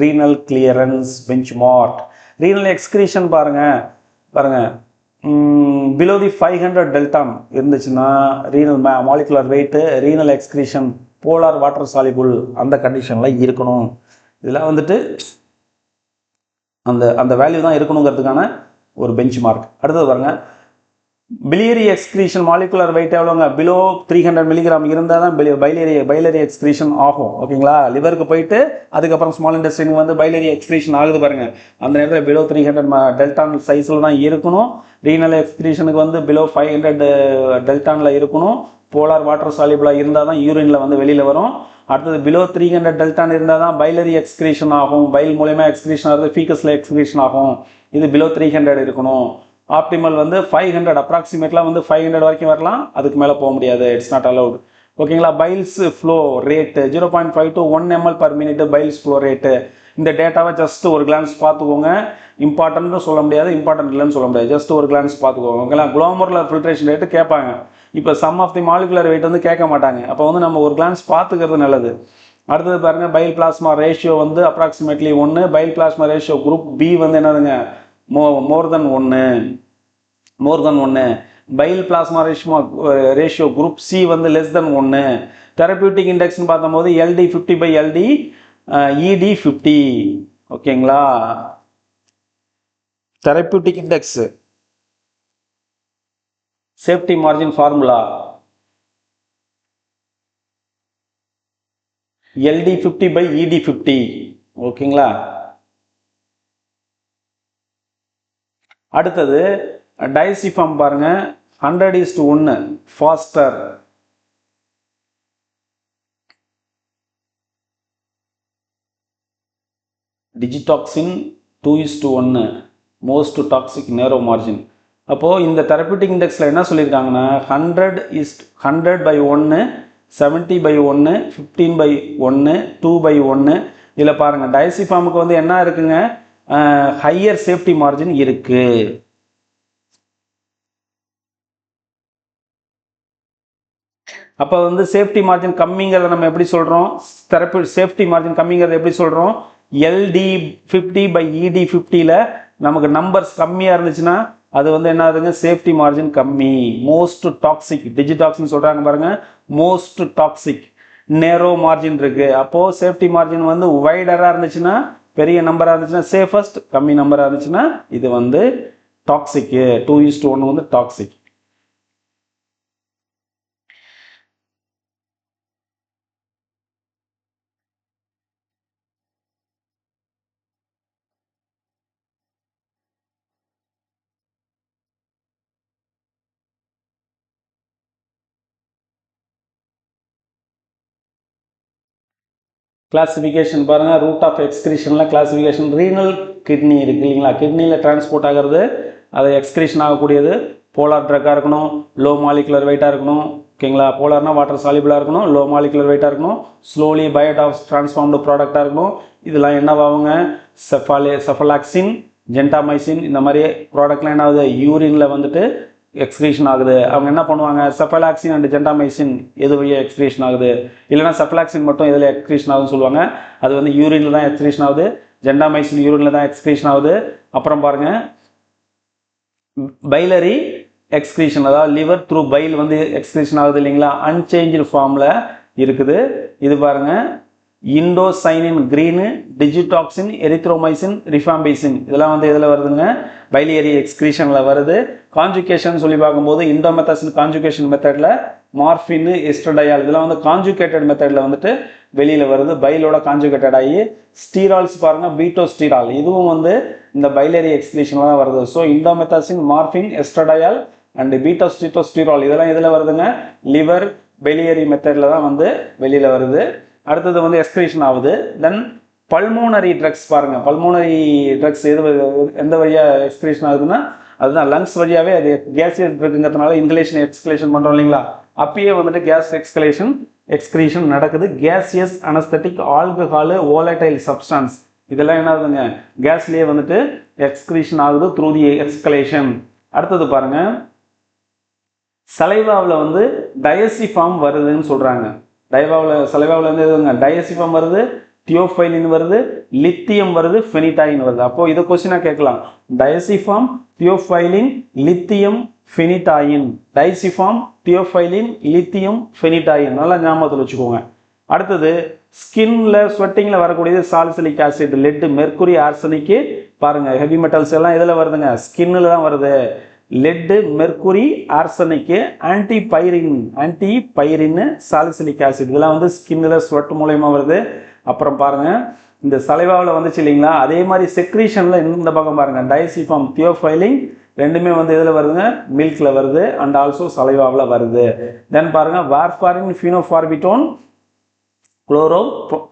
Renal clearance benchmark. Renal excretion பாருங்க below தி 500 டெல்டான் இருந்துச்சுன்னா renal molecular weight, renal excretion polar water soluble அந்த கண்டிஷனில் இருக்கணும். இதெல்லாம் வந்துட்டு அந்த அந்த வேல்யூ தான் இருக்கணுங்கிறதுக்கான ஒரு பெஞ்ச் மார்க். அடுத்தது பாருங்க, பிலியரி எக்ஸ்கிரீஷன் மாலிகுலர் வெயிட் எவ்வளோங்க, பிலோ 300 mg இருந்தால் தான் பைலரி எக்ஸ்கிரீஷன் ஆகும், ஓகேங்களா. லிவருக்கு போயிட்டு அதுக்கப்புறம் ஸ்மால் இன்டெஸ்டைனுக்கு வந்து பைலரி எக்ஸ்கிரீஷன் ஆகுது பாருங்க, அந்த நேரத்தில் பிலோ 300 டெல்டான் சைஸில் தான் இருக்கணும். ரீனல் எக்ஸ்கிரீஷனுக்கு வந்து பிலோ 500 டெல்டானில் இருக்கணும். போலார் வாட்டர் சாலிபிளாக இருந்தால் தான் யூரினில் வந்து வெளியில் வரும். அடுத்தது பிலோ 300 டெல்டான் இருந்தால் தான் பைலரி எக்ஸ்கிரீஷன் ஆகும், பைல் மூலயமா எக்ஸ்கிரீஷன் ஆகுது, ஃபீக்கஸில் எக்ஸ்கிரீஷன் ஆகும். இது பிலோ 300 இருக்கணும். ஆப்டிமல் வந்து 500, அப்ராக்சிமேட்லாம் வந்து 500 வரைக்கும் வரலாம், அதுக்கு மேலே போக முடியாது, இட்ஸ் நாட் அலவுட், ஓகேங்களா. Biles flow rate 0.5 to 1 ml per minute biles flow rate. இந்த டேட்டாவை ஜஸ்ட் ஒரு கிளான்ஸ் பார்த்துக்கோங்க. இம்பார்ட்டன்ட்னு சொல்ல முடியாது, இம்பார்ட்டன்ட் இல்லைன்னு சொல்ல முடியாது, ஜஸ்ட் ஒரு கிளான்ஸ் பார்த்துக்கோங்க, ஓகேங்களா. குளோமருலர் ஃபில்ட்ரேஷன் ரேட்டு கேட்பாங்க, இப்போ sum of the molecular weight வந்து கேட்க மாட்டாங்க, அப்போ வந்து நம்ம ஒரு கிளான்ஸ் பார்த்துக்கிறது நல்லது. அடுத்தது பாருங்கள், பைல் பிளாஸ்மா ரேஷியோ வந்து approximately 1. Bile plasma ratio group B வந்து என்னதுங்க, more than 1. Bile plasma ratio group C வந்து லெஸ் தென் 1. தெரபியூட்டிக் இண்டெக்ஸ்னு பார்த்தம்போது LD 50/LD ED 50, ஓகேங்களா. Therapeutic index safety margin formula LD 50/ED 50, ஓகேங்களா. அடுத்தது டைசிஃபார்ம் பாருங்க, 100:1 faster. Digitoxin 2:1 most toxic narrow margin. அப்போது இந்த தெரபியூட்டிக் இண்டெக்ஸில் என்ன சொல்லியிருக்காங்கன்னா 100/1, 70/1, 15/1, 2/1. இதில் பாருங்கள் டைசிஃபார்முக்கு வந்து என்ன இருக்குங்க, ஹையர் சேஃப்டி மார்ஜின் இருக்கு. அப்போ வந்து சேஃப்டி மார்ஜின் கம்மிங்கிறத நம்ம எப்படி சொல்கிறோம், சேஃப்டி மார்ஜின் கம்மிங்கிறத எப்படி சொல்கிறோம், LD 50/ED 50ல் நமக்கு நம்பர்ஸ் கம்மியாக இருந்துச்சுன்னா அது வந்து என்ன ஆகுதுங்க, சேஃப்டி மார்ஜின் கம்மி. மோஸ்ட் டாக்ஸிக் டிஜிடாக்சின் சொல்கிறாங்க பாருங்க, மோஸ்ட் டாக்ஸிக் நேரோ மார்ஜின் இருக்குது. அப்போது சேஃப்டி மார்ஜின் வந்து வைடராக இருந்துச்சுன்னா, பெரிய நம்பராக இருந்துச்சுன்னா சேஃபஸ்ட், கம்மி நம்பராக இருந்துச்சுன்னா இது வந்து டாக்ஸிக்கு. 2:1 வந்து டாக்ஸிக். கிளாசிஃபிகேஷன் பாருங்கள், ரூட் ஆஃப் எக்ஸ்கிரீஷனில் கிளாசிஃபிகேஷன். ரீனல் கிட்னி இருக்குது இல்லைங்களா, கிட்னியில் டிரான்ஸ்போர்ட் ஆகிறது, அது எக்ஸ்கிரீஷன் ஆகக்கூடியது போலார் ட்ரக்காக இருக்கணும், லோ மாலிகுலர் வெயிட்டாக இருக்கணும், ஓகேங்களா. போலார்னா வாட்டர் சாலிபிளாக இருக்கணும், லோ மாலிகுலர் வெயிட்டாக இருக்கணும், ஸ்லோலி பயோடாக்ஸ் டிரான்ஸ்ஃபார்ம்டு ப்ராடக்டாக இருக்கணும். இதெல்லாம் என்னவாகுங்க, செஃபலாக்சின், ஜென்டாமைசின் இந்த மாதிரி ப்ராடக்ட்லாம் என்ன ஆகுது, யூரினில் வந்துட்டு எக்ஸ்கிரீஷன் ஆகுது. அவங்க என்ன பண்ணுவாங்க, செஃபலாக்சின் அண்ட் ஜென்டாமைசின் எது வழியாக எக்ஸ்கிரீஷன் ஆகுது, இல்லைனா செஃபலாக்சின் மட்டும் எதில் எக்ஸ்கிரீஷன் ஆகுதுன்னு சொல்லுவாங்க, அது வந்து யூரினில் தான் எக்ஸ்கிரீஷன் ஆகுது, ஜென்டாமைசின் யூரினில் தான் எக்ஸ்கிரீஷன் ஆகுது. அப்புறம் பாருங்கள் பைலரி எக்ஸ்கிரீஷன், அதாவது லிவர் த்ரூ பைல் வந்து எக்ஸ்கிரீஷன் ஆகுது இல்லைங்களா, அன்சேஞ்சு ஃபார்மில் இருக்குது. இது பாருங்கள் இண்டோசைனின் கிரீனு, டிஜிடாக்சின், எரித்ரோமைசின், ரிஃபாம்பைசின் இதெல்லாம் வந்து எதில் வருதுங்க, பைலியரி எக்ஸ்கிரீஷனில் வருது. கான்ஜுகேஷன் சொல்லி பார்க்கும்போது இண்டோமெத்தாசின் கான்ஜுகேஷன் மெத்தடில், மார்ஃபின், எஸ்ட்ரடையால் இதெல்லாம் வந்து கான்ஜுகேட்டட் மெத்தடில் வந்துட்டு வெளியில் வருது, பைலோட கான்ஜுகேட்டட் ஆகி. ஸ்டீரால்ஸ் பாருங்கள், பீட்டோஸ்டீரால் இதுவும் வந்து இந்த பைலரி எக்ஸ்கிரீஷனில் தான் வருது. ஸோ இண்டோமெத்தாசின், மார்ஃபின், எஸ்ட்ரடையால் அண்ட் பீட்டோஸ்டீரால் இதெல்லாம் எதில் வருதுங்க, லிவர் வெளியேறி மெத்தடில் தான் வந்து வெளியில் வருது. அடுத்தது வந்து எக்ஸ்கிரீஷன் ஆகுது. தென் பல்மோனரி ட்ரக்ஸ் பாருங்கள், பல்மோனரி ட்ரக்ஸ் எந்த வழியாக எக்ஸ்கிரீஷன் ஆகுதுன்னா அதுதான் லங்ஸ் வழியாகவே அது கேசியஸ் ட்ரக்குங்கிறதுனால இன்ஹலேஷன் எக்ஸ்கிரேஷன் பண்ணுறோம் இல்லைங்களா, அப்பயே வந்துட்டு கேஸ் எக்ஸ்கிரீஷன் நடக்குது. Gaseous anaesthetic alcohol volatile substance இதெல்லாம் என்ன ஆகுதுங்க, கேஸ்லேயே வந்துட்டு எக்ஸ்கிரீஷன் ஆகுது த்ரூ தி எக்ஸ்கலேஷன். அடுத்தது பாருங்க, சலைவாவில் வந்து டயசிஃபார்ம் வருதுன்னு சொல்கிறாங்க. சலைவாவில் வந்து எதுங்க டயசிஃபார்ம் வருது, தியோஃபைலின் வருது, லித்தியம் வருது, ஃபெனிடைன் வருது. அப்போ இதை கொஸ்டினாக கேட்கலாம், டயசிஃபார்ம், தியோஃபைலின், லித்தியம், ஃபெனிடைன். டைசிஃபார்ம், தியோஃபைலின், லித்தியம், ஃபெனிடைன் நல்லா ஞாபகத்தில் வச்சுக்கோங்க. அடுத்தது ஸ்கின்ல ஸ்வெட்டிங்ல வரக்கூடியது salicylic acid, lead, mercury, arsenic. பாருங்க ஹெவி மெட்டல்ஸ் எல்லாம் எதில் வருதுங்க, ஸ்கின்ல தான் வருது. Lead, mercury, arsenic, antipyrine, salicylic acid இதெல்லாம் வந்து ஸ்கின்ல ஸ்வெட் மூலயமா வருது. அப்புறம் பாருங்க இந்த சலைவாவில் வந்துச்சு இல்லைங்களா, அதே மாதிரி செக்ரீஷன்ல இந்த பக்கம் பாருங்க டைசிஃபார்ம், தியோஃபைலின் ரெண்டுமே வந்து எதில் வருதுங்க, மில்க்ல வருது அண்ட் ஆல்சோ சலைவாவில் வருது. தென் பாருங்க வார்ஃபாரின், ஃபீனோஃபார்பிட்டோன்,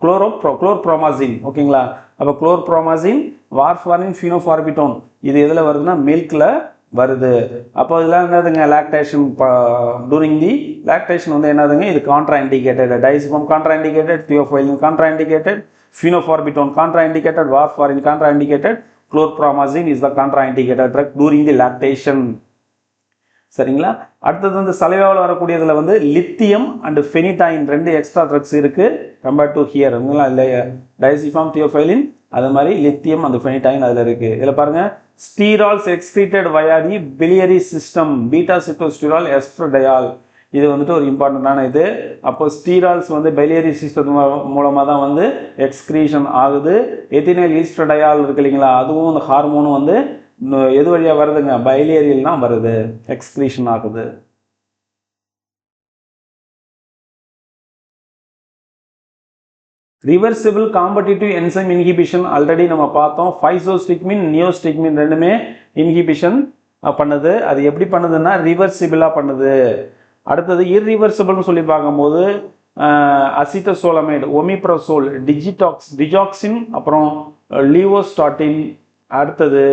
குளோர்ப்ரோமாசின். ஓகேங்களா, அப்போ குளோர்ப்ரோமாசின், வார்ஃபாரின், ஃபீனோஃபார்பிட்டோன் இது எதில் வருதுன்னா மில்க்ல வருது. அப்போ இதெல்லாம் என்னதுங்க, லாக்டேஷன் டூரிங் தி லாக்டேஷன் வந்து என்னதுங்க, இது கான்ட்ரா இண்டிகேட்டட். டைசிஃபார்ம் contraindicated, theophylline contraindicated, phenobarbitone contraindicated, warfarin contraindicated, chlorpromazine is the contraindicated drug during the lactation. சரிங்களா. அடுத்தது வந்து சலைவாவில் வரக்கூடியதுல வந்து லித்தியம் அண்ட் ஃபெனிடைன் ரெண்டு எக்ஸ்ட்ரா ட்ரக்ஸ் இருக்கு கம்பேர்ட் டு ஹியர். இல்லையா, டைசிஃபார்ம், தியோஃபைலின் அது மாதிரி லித்தியம் அந்த ஃபெனிடைன் அதில் இருக்கு. இதில் பாருங்க ஸ்டீரால்ஸ் எக்ஸ்கிரீட்டட் வயா தி பிலியரி சிஸ்டம், பீட்டா சிட்டோஸ்டிரால், எஸ்ட்ரடையால் இது வந்துட்டு ஒரு இம்பார்ட்டண்டான இது. அப்போ ஸ்டீரால்ஸ் வந்து பிலியரி சிஸ்டம் மூலமாக தான் வந்து எக்ஸ்கிரீஷன் ஆகுது. எத்தினைல் ஈஸ்ட்ரடையால் இருக்கு இல்லைங்களா, அதுவும் அந்த ஹார்மோனும் வந்து எது வழியாக வருதுங்க, பைலியரியில் தான் வருது, எக்ஸ்கிரீஷன் ஆகுது. Reversible competitive enzyme inhibition already நம்ம பார்த்தோம். ஃபைசோஸ்டிக்மின், நியோஸ்டிக்மின் ரெண்டுமே இன்ஹிபிஷன் பண்ணுது. அது எப்படி பண்ணுதுன்னா ரிவர்சிபிளாக பண்ணுது. அடுத்தது இர்ரிவர்சிபிள்னு சொல்லி பார்க்கும்போது அசிட்டசோலமைடு, ஒமிப்ரசோல், டிஜாக்சின், அப்புறம் லீவோஸ்டாட்டின், அடுத்தது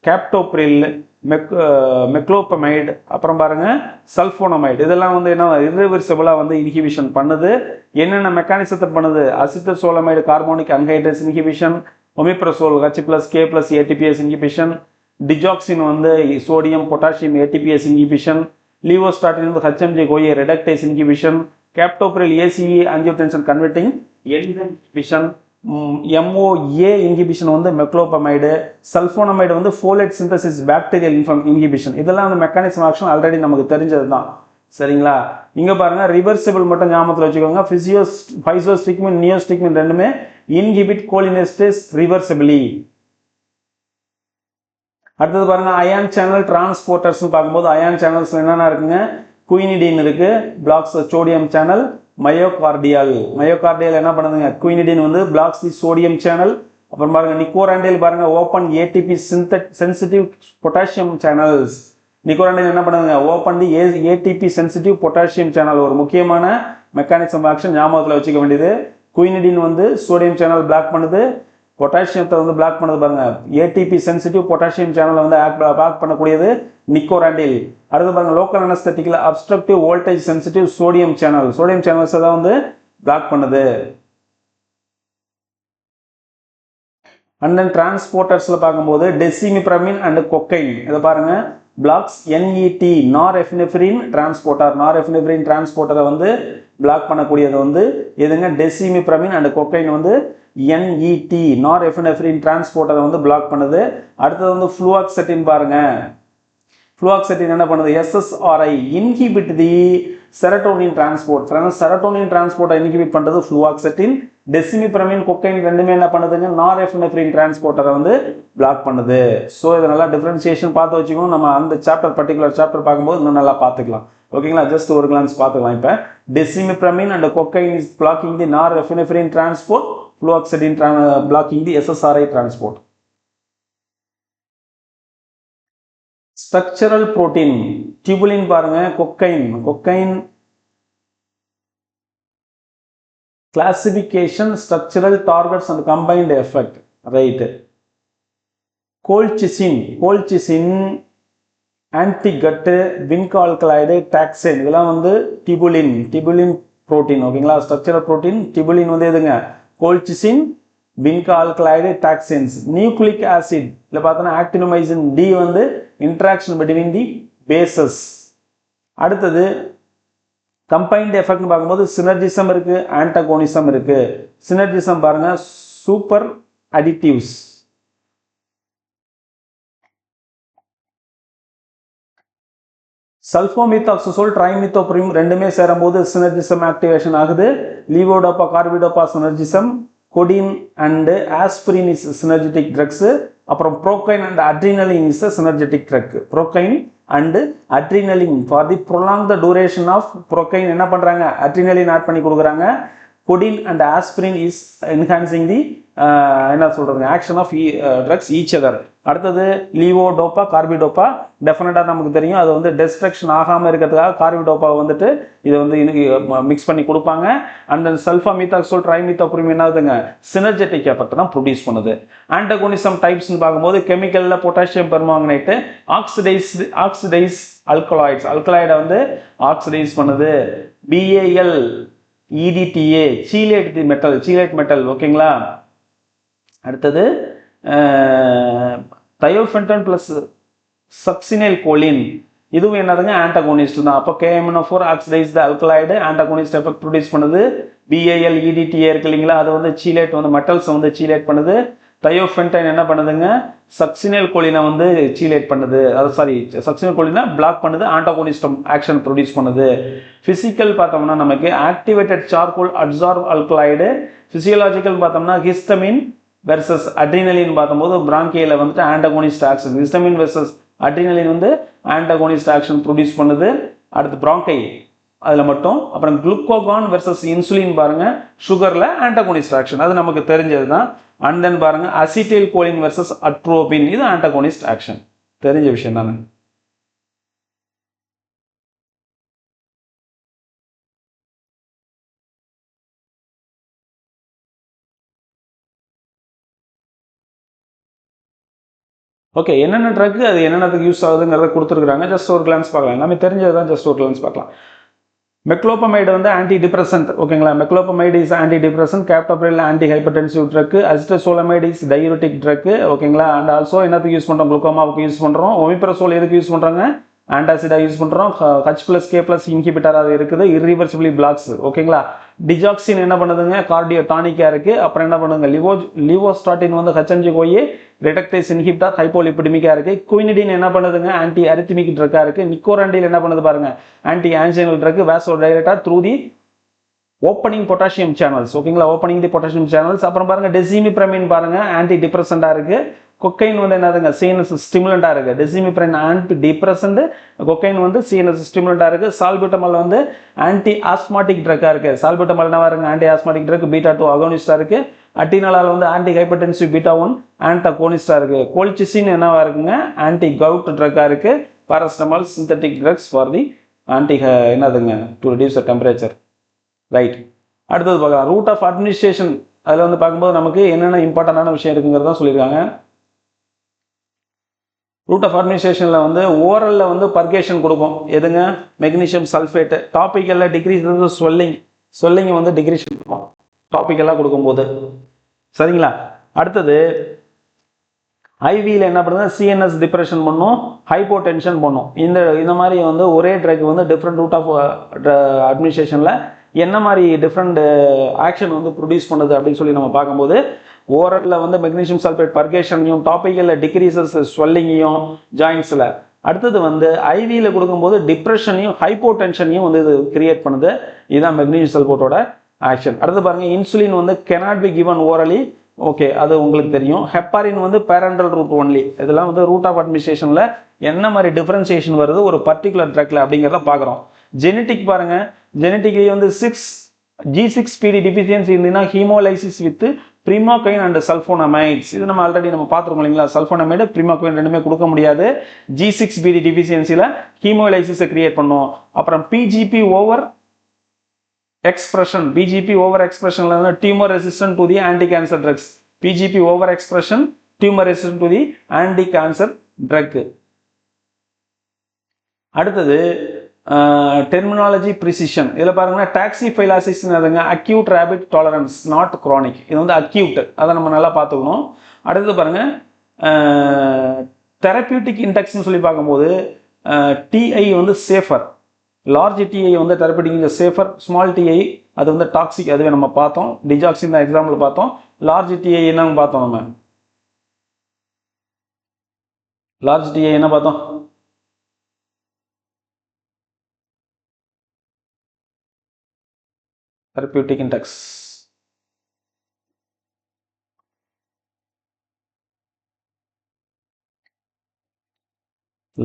கேப்டோப்ரில், மெக்லோபமைடு, அப்புறம் பாருங்க சல்ஃபோனமைடு இதெல்லாம் வந்து என்ன இர்ரிவர்சிபிளாக வந்து இன்ஹிபிஷன் பண்ணுது. என்னென்ன மெக்கானிசத்தை பண்ணுது, acetazolamide carbonic anhydrase inhibition, omeprazole H+K+ATPase inhibition, digoxin வந்து sodium potassium ATPase inhibition, lovastatin வந்து HMG-CoA reductase inhibition, captopril ACE angiotensin converting inhibition, MOA inhibition வந்து மெக்லோபமைடு, சல்ஃபோனமைடு வந்து ஃபோலேட் சிந்தசிஸ் பாக்டீரியல் இன்ஹிபிஷன். இதெல்லாம் வந்து மெக்கானிசம் ஆக்ஷன் ஆல்ரெடி நமக்கு தெரிஞ்சது தான். சரிங்களா. இங்க பாருங்க ரிவர்சிபிள் மட்டும் ஞாபகத்தில் வச்சுக்கோங்க. ஃபைசோஸ்டிக்மின், நியோஸ்டிக்மின் ரெண்டுமே இன்ஹிபிட் கோலினெஸ்டேஸ் ரிவர்சிபிளி. அடுத்தது பாருங்க அயான் சேனல் டிரான்ஸ்போர்ட்டர்ஸ் பார்க்கும்போது அயான் சேனல்ஸ் என்னென்ன இருக்குங்க, குயினிடின் இருக்கு, பிளாக்ஸ் சோடியம் சேனல், மயோகார்டியல் என்ன பண்ணுதுங்க, குயினிடின் வந்து பிளாக்ஸ் தி சோடியம் சேனல். அப்புறம் பாருங்க நிக்கோராண்டைல் பாருங்க open ATP sensitive potassium channels. Nicorandil என்ன பண்ணுதுங்க, open the ATP sensitive potassium channel. ஒரு முக்கியமான மெக்கானிசம் ஆக்ஷன் ஞாபகத்தில் வச்சுக்க வேண்டியது. குயினிடின் வந்து சோடியம் சேனல் பிளாக் பண்ணுது, பொட்டாசியத்தை வந்து பிளாக் பண்ணது பாருங்க, ATP சென்சிட்டிவ் பொட்டாசியம் சேனலை வந்து பிளாக் பண்ணக்கூடியது நிக்கோராண்டில். அடுத்து பாருங்க லோக்கல் அனஸ்தட்டிக்ல obstructive voltage sensitive sodium channels தான் வந்து பிளாக் பண்ணுது. அண்ட் தென் டிரான்ஸ்போர்ட்டர்ஸ்ல பார்க்கும்போது டெசிமிப்ரமின் அண்ட் கொக்கைன் இதை பாருங்க பிளாக்ஸ் NET நார்எஃபினெஃப்ரின் டிரான்ஸ்போர்ட்டரை வந்து பிளாக் பண்ணக்கூடியது வந்து எதுங்க, டெசிமிப்ரமின் அண்ட் கொக்கைன் வந்து NET நார்எஃபினெஃப்ரின் டிரான்ஸ்போர்ட்டரை வந்து பிளாக் பண்ணுது. அடுத்தது வந்து ஃப்ளூஆக்செட்டின் பாருங்க, ஃப்ளூஆக்செட்டின் என்ன பண்ணுது, SSRI இன்ஹிபிட் தி செரட்டோனின் டிரான்ஸ்போர்ட். செரட்டோனின் டிரான்ஸ்போர்ட்டை இன்ஹிபிட் பண்றது ஃப்ளூஆக்செட்டின். டெசிமிப்ரமின் கொக்கைன் ரெண்டுமே என்ன பண்ணுதுங்க, நார்எஃபினெஃப்ரின் டிரான்ஸ்போர்ட்டரை வந்து பிளாக் பண்ணுது. ஸோ இதை நல்லா டிஃபரன்சியேஷன் பார்த்து வச்சுக்கோங்க. நம்ம அந்த பர்டிகுலர் சாப்டர் பார்க்கும்போது இன்னும் நல்லா பார்த்துக்கலாம். ஓகேங்களா, ஜஸ்ட் ஒரு கிளான்ஸ் பார்த்துக்கலாம். இப்போ desipramine and cocaine is blocking the norepinephrine transport, fluoxetine blocking the SSRI transport. Structural protein tubulin பாருங்க, cocaine classification, structural targets and combined effect, right? colchicine, anti-gut, Vinca alkaloid, taxane, இதெல்லாம் வந்து tubulin protein, ஓகேங்களா? structural protein, tubulin வந்து எதுங்க? colchicine, Vinca alkaloid, taxanes. nucleic acid இல்ல பார்த்தோன்னா actinomycin D வந்து interaction between the bases. அடுத்தது கம்பைன்ட் எஃபெக்ட்னு பார்க்கும்போது சினர்ஜிசம் இருக்கு, ஆன்டகோனிசம் இருக்கு. சினர்ஜிசம் பாருங்க, சூப்பர் அடிட்டிவ்ஸ், சல்ஃபோமித்தாக்சோசோல் ட்ரைமித்தோப்ரிம் ரெண்டுமே சேரும்போது சினர்ஜிசம் ஆக்டிவேஷன் ஆகுது. Levodopa carbidopa synergism, codeine and aspirin is synergetic drugs. அப்புறம் procaine and adrenaline is synergetic drug. Procaine and adrenaline for the prolonged duration of procaine என்ன பண்றாங்க, adrenaline ஆட் பண்ணி கொடுக்குறாங்க. codeine and aspirin is enhancing the என்ன சொல்றது action of drugs each other. அடுத்தது லீவோடோபா கார்பிடோபா டெஃபினட்டா நமக்கு தெரியும், அது வந்து டெஸ்ட்ரக்ஷன் ஆகாம இருக்கிறதுக்காக கார்பிடோபா வந்துட்டு இதை வந்து மிக்ஸ் பண்ணி கொடுப்பாங்க. அண்ட் சல்ஃபாமித்தாக்சோல் ட்ரைமித்தோப்ரிம் என்னாகுதுங்க, சினர்ஜெட்டிக் எஃபெக்ட் தான் ப்ரொடியூஸ் பண்ணுது. ஆன்டகோனிசம் டைப்ஸ்னு பார்க்கும்போது கெமிக்கல்ல பொட்டாசியம் பெர்மாங்கனேட் ஆக்சிடைஸ் அல்கலாய்டை வந்து ஆக்சிடைஸ் பண்ணுது. பிஏஎல் EDTA சீலேட் மெட்டல், ஓகேங்களா? அடுத்தது தயோஃபென்டன் பிளஸ் சக்சினைல் கோலின், இதுவும் என்னதுங்க, ஆன்டகோனிஸ்ட் தான். அப்போ KMNO4 oxidised alkaloid antagonist effect produce பண்ணுது. BAL EDTA இருக்கு இல்லைங்களா, அது வந்து சீலேட் வந்து மெட்டல்ஸ் வந்து சீலேட் பண்ணுது. தயோஃபென்டைன் என்ன பண்ணுதுங்க, சக்சினைல் கோலினை வந்து சீலேட் பண்ணுது, சக்சினைல் கோலினை பிளாக் பண்ணுது, ஆன்டகோனிஸ்ட் ஆக்ஷன் ப்ரொடியூஸ் பண்ணுது. பிசிக்கல் பார்த்தோம்னா நமக்கு activated charcoal absorb alkaloid, physiological பார்த்தோம்னா ஹிஸ்டமின் வெர்சஸ் அட்ரினலின் பார்க்கும்போது பிராங்கியில வந்துட்டு antagonist action, histamine versus adrenaline வந்து ஆன்டகோனிஸ்ட் ஆக்ஷன் ப்ரொடியூஸ் பண்ணுது. அடுத்து பிராங்கை அதில் மட்டும். அப்புறம் குளுக்கோகான் வெர்சஸ் இன்சுலின் பாருங்க, சுகர்ல ஆன்டகோனிஸ்ட் ஆக்ஷன், அது நமக்கு தெரிஞ்சது தான். அண்ட் தென் பாருங்க அசிட்டைல் கோலின் வெர்சஸ் அட்ரோபின், இது ஆன்டகோனிஸ்ட் ஆக்ஷன், தெரிஞ்ச விஷயம் தானே. ஓகே, என்னென்ன ட்ரக் அது என்னென்னதுக்கு யூஸ் ஆகுதுங்கிறத கொடுத்துருக்காங்க. ஜஸ்ட் ஒரு கிளான்ஸ் பார்க்கலாம், எல்லாமே தெரிஞ்சது தான், ஜஸ்ட் ஒரு கிளான்ஸ் பார்க்கலாம். மெக்லோபமைடு வந்து ஆன்டி டிப்ரெசன்ட், ஓகேங்களா? Moclobemide is antidepressant, captopril antihypertensive drug, acetazolamide is diuretic drug, ஓகேங்களா? அண்ட் ஆல்சோ என்னத்துக்கு யூஸ் பண்ணுறோம், குளுக்கோமாவுக்கு யூஸ் பண்ணுறோம். ஒமிப்ரசோல் எதுக்கு யூஸ் பண்ணுறாங்க, ஆன்டாசிடா யூஸ் பண்ணுறோம். H+K+ இன்ஹிபிட்டர் அது இருக்குது, இர்ரிவர்சிபிளி பிளாக்ஸ், ஓகேங்களா? டிஜாக்சின் என்ன பண்ணுதுங்க, கார்டியோ டானிக்கா இருக்கு. அப்புறம் என்ன பண்ணுங்க, லிவோஸ்டாட்டின் வந்து HMG-CoA ரிடக்டேஸ் இன்ஹிபிட்டர் ஹைப்போலிபிடமிக்கா இருக்கு. குயினிடின் என்ன பண்ணுதுங்க, ஆன்டி அரித்மிக் ட்ரக்கா இருக்கு. நிக்கோரண்டில் என்ன பண்ணுது பாருங்க, antianginal drug, vasodilator through the opening potassium channels, ஓகேங்களா? Opening the potassium channels. அப்புறம் பாருங்க டெசிமிப்ரமின் பாருங்க ஆன்டி டிப்ரெசண்டா இருக்கு. கொக்கைன் வந்து என்னதுங்க, CNS ஸ்டிமுலண்டா இருக்கு. டெசிமிப்ரமின் ஆன்டி டிப்ரெசன்ட், கொக்கைன் வந்து CNS ஸ்டிமுலண்டா இருக்கு. சால்புட்டமால் வந்து ஆன்டி ஆஸ்மாட்டிக் ட்ரக்கா இருக்கு. சால்புட்டமால் என்ன பாருங்க, ஆன்டி ஆஸ்மாட்டிக் ட்ரக், பீட்டா 2 அகோனிஸ்டா இருக்கு. அட்டினலால் வந்து ஆன்டி ஹைப்பர்டென்சிவ் பீட்டா 1 ஆன்டகோனிஸ்டா இருக்கு. கோல்சிசின் என்னவா இருக்குங்க, ஆன்டி கவுட் ட்ரக்கா இருக்கு. Paracetamol synthetic drugs for the anti என்னதுங்க, to reduce the temperature, right? அடுத்தது பார்க்கலாம் ரூட் ஆஃப் அட்மினிஸ்ட்ரேஷன். அதில் வந்து பார்க்கும்போது நமக்கு என்னென்ன இம்பார்ட்டண்டான விஷயம் இருக்குங்கிறத சொல்லியிருக்காங்க. ரூட் ஆஃப் அட்மினிஸ்ட்ரேஷன்ல வந்து ஓரல்ல வந்து பர்கேஷன் கொடுக்கும், எதுங்க, மெக்னீசியம் சல்ஃபேட். டாபிக்கல்ல டிக்ரீஸ் ஸ்வெல்லிங் வந்து டிக்ரீஸ் கொடுக்கும் டாபிக்கெல்லாம் கொடுக்கும்போது, சரிங்களா? அடுத்தது ஐவியில் என்ன பண்ணுது, CNS டிப்ரெஷன் பண்ணும், ஹைப்போடென்ஷன் பண்ணும். இந்த மாதிரி வந்து ஒரே ட்ரக் வந்து டிஃப்ரெண்ட் ரூட் ஆஃப் அட்மினிஸ்ட்ரேஷன்ல என்ன மாதிரி டிஃப்ரெண்ட் ஆக்ஷன் வந்து ப்ரொடியூஸ் பண்ணுது அப்படின்னு சொல்லி நம்ம பார்க்கும்போது, ஓரல்ல வந்து மெக்னீசியம் சல்ஃபேட் பர்கேஷனையும், டாபிக்கல்ல டிக்ரீசஸ் ஸ்வெல்லிங்கையும் ஜாயின்ஸ்ல. அடுத்தது வந்து ஐவியில கொடுக்கும்போது டிப்ரெஷனையும் ஹைப்போடென்ஷனையும் வந்து இது கிரியேட் பண்ணுது. இதுதான் மெக்னீசியம் சல்ஃபேட்டோட ஆக்ஷன். அடுத்து பாருங்க இன்சுலின் வந்து cannot be given orally, okay, அது உங்களுக்கு தெரியும். ஹெப்பாரின் வந்து பேரண்டல் ரூட் ஒன்லி. இதெல்லாம் வந்து ரூட் ஆஃப் அட்மினிஸ்ட்ரேஷன்ல என்ன மாதிரி டிஃபரன்சியேஷன் வருது ஒரு பர்டிகுலர் ட்ரக்ல அப்படிங்கிறத பார்க்குறோம். ஜெனட்டிக் பாருங்க, ஜெனட்டிக்லி வந்து G6PD டிஃபிஷியன்சி இருந்ததுன்னா ஹீமோலைசிஸ் வித் பிரிமாகைன் அண்ட் சல்ஃபோனமைட்ஸ், இது நம்ம ஆல்ரெடி நம்ம பார்த்துருக்கோம் இல்லைங்களா? சல்ஃபோனமைடு பிரிமாகைன் ரெண்டுமே கொடுக்க முடியாது. G6PD டிஃபிஷியன்சியில் ஹீமோலைசிஸை கிரியேட் பண்ணும். அப்புறம் PGP over expression, PGP over expression tumor resistant to the anti-cancer drugs. PGP over expression, tumor resistant to the anti-cancer drug. அடுத்தது terminology precision. இதில் பாருங்கன்னா டாக்ஸிஃபைலாசிஸ் acute rabbit tolerance, not chronic. இது வந்து acute, அதை நம்ம நல்லா பார்த்துக்கணும். அடுத்தது பாருங்க therapeutic index சொல்லி பார்க்கும்போது TI வந்து சேஃபர், லார்ஜ் TI வந்து therapeutic சேஃபர், ஸ்மால் TI அது வந்து டாக்ஸிக், அதுவே நம்ம பார்த்தோம். டிஜாக்சின் தான் எக்ஸாம்பிள் பார்த்தோம். லார்ஜ் TI என்னன்னு பார்த்தோம், நம்ம லார்ஜ் TI என்ன பார்த்தோம், therapeutic index.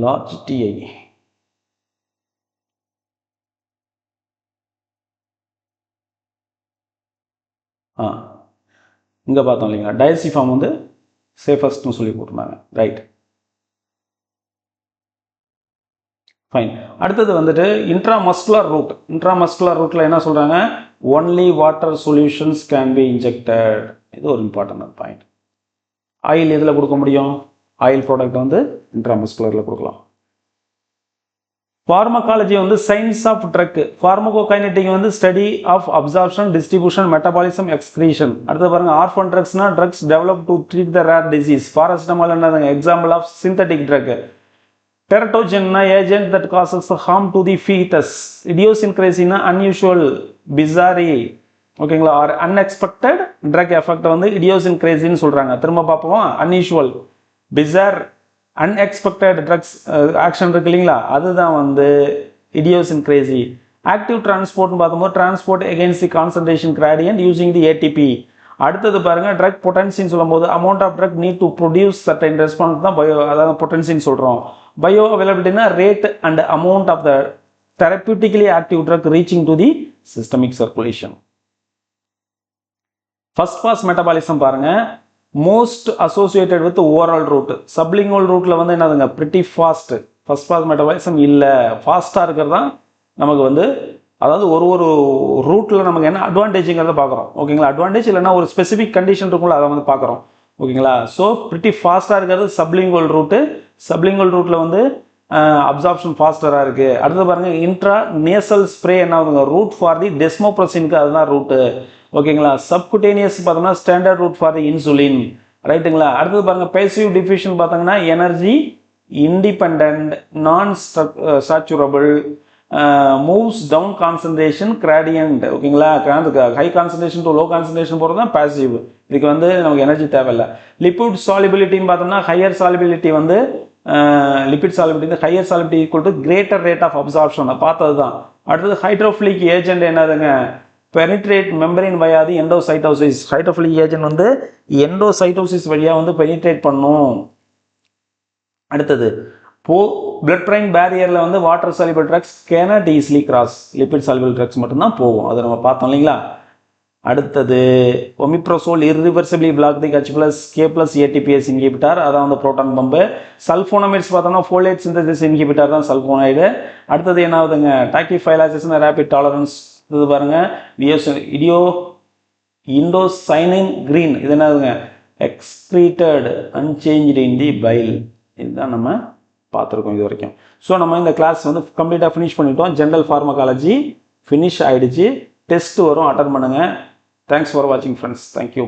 Large TI. இங்கே பார்த்தோம் இல்லைங்களா, டயசிஃபார்ம் வந்து சேஃபஸ்ட்னு சொல்லி போட்டிருந்தாங்க. Right, fine. அடுத்தது வந்துட்டு இன்ட்ராமஸ்குலர் ரூட். இன்ட்ராமஸ்குலர் ரூட்டில் என்ன சொல்கிறாங்க, only water solutions can be injected. இது ஒரு இம்பார்ட்டன்ட் பாயிண்ட். ஆயில் எதில் கொடுக்க முடியும், ஆயில் ப்ராடக்ட் வந்து இன்ட்ராமஸ்குலரில் கொடுக்கலாம். ஃபார்மகாலஜி வந்து சயின்ஸ் ஆஃப் ட்ரக். ஃபார்மகோகைனெட்டிக் வந்து study of absorption, distribution, metabolism, excretion. அடுத்து பாருங்க ஆர்ஃபன் ட்ரக்ஸ்னா drugs develop to treat the rare disease. Paracetamol என்னதுங்க எக்ஸாம்பிள் ஆஃப் சிந்தட்டிக் ட்ரக். டெரட்டோஜென்னா agent that causes harm to the foetus. இடியோசின்க்ரேசினா unusual, bizarre, ஓகேங்களா, or unexpected drug effect வந்து இடியோசின்க்ரேசின்னு சொல்றாங்க. திரும்ப பார்ப்போம், unusual, bizarre, unexpected drugs action இருக்கு இல்லைங்களா, அதுதான் வந்து இடியோசின்க்ரேசி. ஆக்டிவ் டிரான்ஸ்போர்ட்னு பார்க்கும்போது transport against the concentration gradient using the ATP. அடுத்தது பாருங்க ட்ரக் பொட்டன்சின்னு சொல்லும்போது amount of drug need to produce certain response தான் பயோ, அதாவது பொட்டன்சின்னு சொல்கிறோம். பயோ அவைலபிலிட்டினா rate and amount of the therapeutically active drug reaching to the systemic circulation. First pass metabolism பாருங்க, most associated with oral route. Sublingual ரூட்ல வந்து என்னதுங்க pretty fast. First pass metabolism இல்லை, ஃபாஸ்ட்டாக இருக்கிறது தான் நமக்கு வந்து, அதாவது ஒரு ரூட்டில் நமக்கு என்ன அட்வான்டேஜுங்கிறத பார்க்குறோம். ஓகேங்களா, அட்வான்டேஜ் இல்லைன்னா ஒரு ஸ்பெசிஃபிக் கண்டிஷன் இருக்கும்ல, அதை வந்து பார்க்குறோம். ஓகேங்களா, ஸோ பிரிட்டி ஃபாஸ்ட்டாக இருக்கிறது சப்லிங்குவல் ரூட்டு. சப்லிங்குவல் ரூட்டில் வந்து அப்சார்ப்ஷன் ஃபாஸ்டராக இருக்குது. அடுத்து பாருங்கள் இன்ட்ரா நேசல் ஸ்ப்ரே என்ன ஆகுதுங்க, ரூட் ஃபார் தி டெஸ்மோப்ரசினுக்கு அதுதான் ரூட்டு. ஓகேங்களா, சப்குட்டேனியஸ் பார்த்தோம்னா standard route for the insulin. ரைட்டுங்களா. அடுத்தது பாருங்கள் பேசிவ் டிஃப்யூஷன் பார்த்தோங்கன்னா energy independent, non saturable, moves down concentration gradient. ஓகேங்களா, high concentration to low concentration போகிறது தான் பேசிவ். இதுக்கு வந்து நமக்கு எனர்ஜி தேவையில்லை. லிப்பிட் சாலிபிலிட்டின்னு பார்த்தோம்னா ஹையர் சாலிபிலிட்டி வந்து lipid solubility higher solubility equal to greater rate of absorption பார்த்தது தான். அடுத்தது ஹைட்ரோஃபிலிக் ஏஜென்ட் என்னதுங்க, penetrate membrane via the endocytosis. Hydrophilic agent வந்து எண்டோசைட்டோசிஸ் வழியாக வந்து பெனிட்ரேட் பண்ணும். அடுத்தது பிளட் பிரெயின் பேரியரில் வந்து water soluble drugs cannot easily cross, lipid soluble drugs மட்டும்தான் போகும், அதை நம்ம பார்த்தோம் இல்லைங்களா. அடுத்தது omeprazole irreversibly block the K+ ATPase inhibitor, அதான் வந்து புரோட்டான் பம்பு. சல்ஃபோனமைட்ஸ் பார்த்தோம்னா ஃபோலேட் சிந்தசிஸ் இன்ஹிபிட்டார் தான் சல்ஃபோனைடு. அடுத்தது என்ன ஆகுதுங்க, டாக்கிஃபைலாசிஸ் ரேபிட் டாலரன்ஸ். இது பாருங்க இண்டோசைனின் கிரீன், இது என்னதுங்க எக்ஸ்க்ரீட்டட் அன்சேஞ்ச்டு இன் தி பைல். இதுதான் நம்ம பார்த்துருக்கோம் இது வரைக்கும். ஸோ நம்ம இந்த கிளாஸ் வந்து கம்ப்ளீட்டாக ஃபினிஷ் பண்ணிட்டோம். ஜென்ரல் ஃபார்மகாலஜி ஃபினிஷ் ஆகிடுச்சு. டெஸ்ட் வரும், அட்டன் பண்ணுங்கள். தேங்க்ஸ் ஃபார் வாட்சிங் ஃப்ரெண்ட்ஸ். தேங்க்யூ.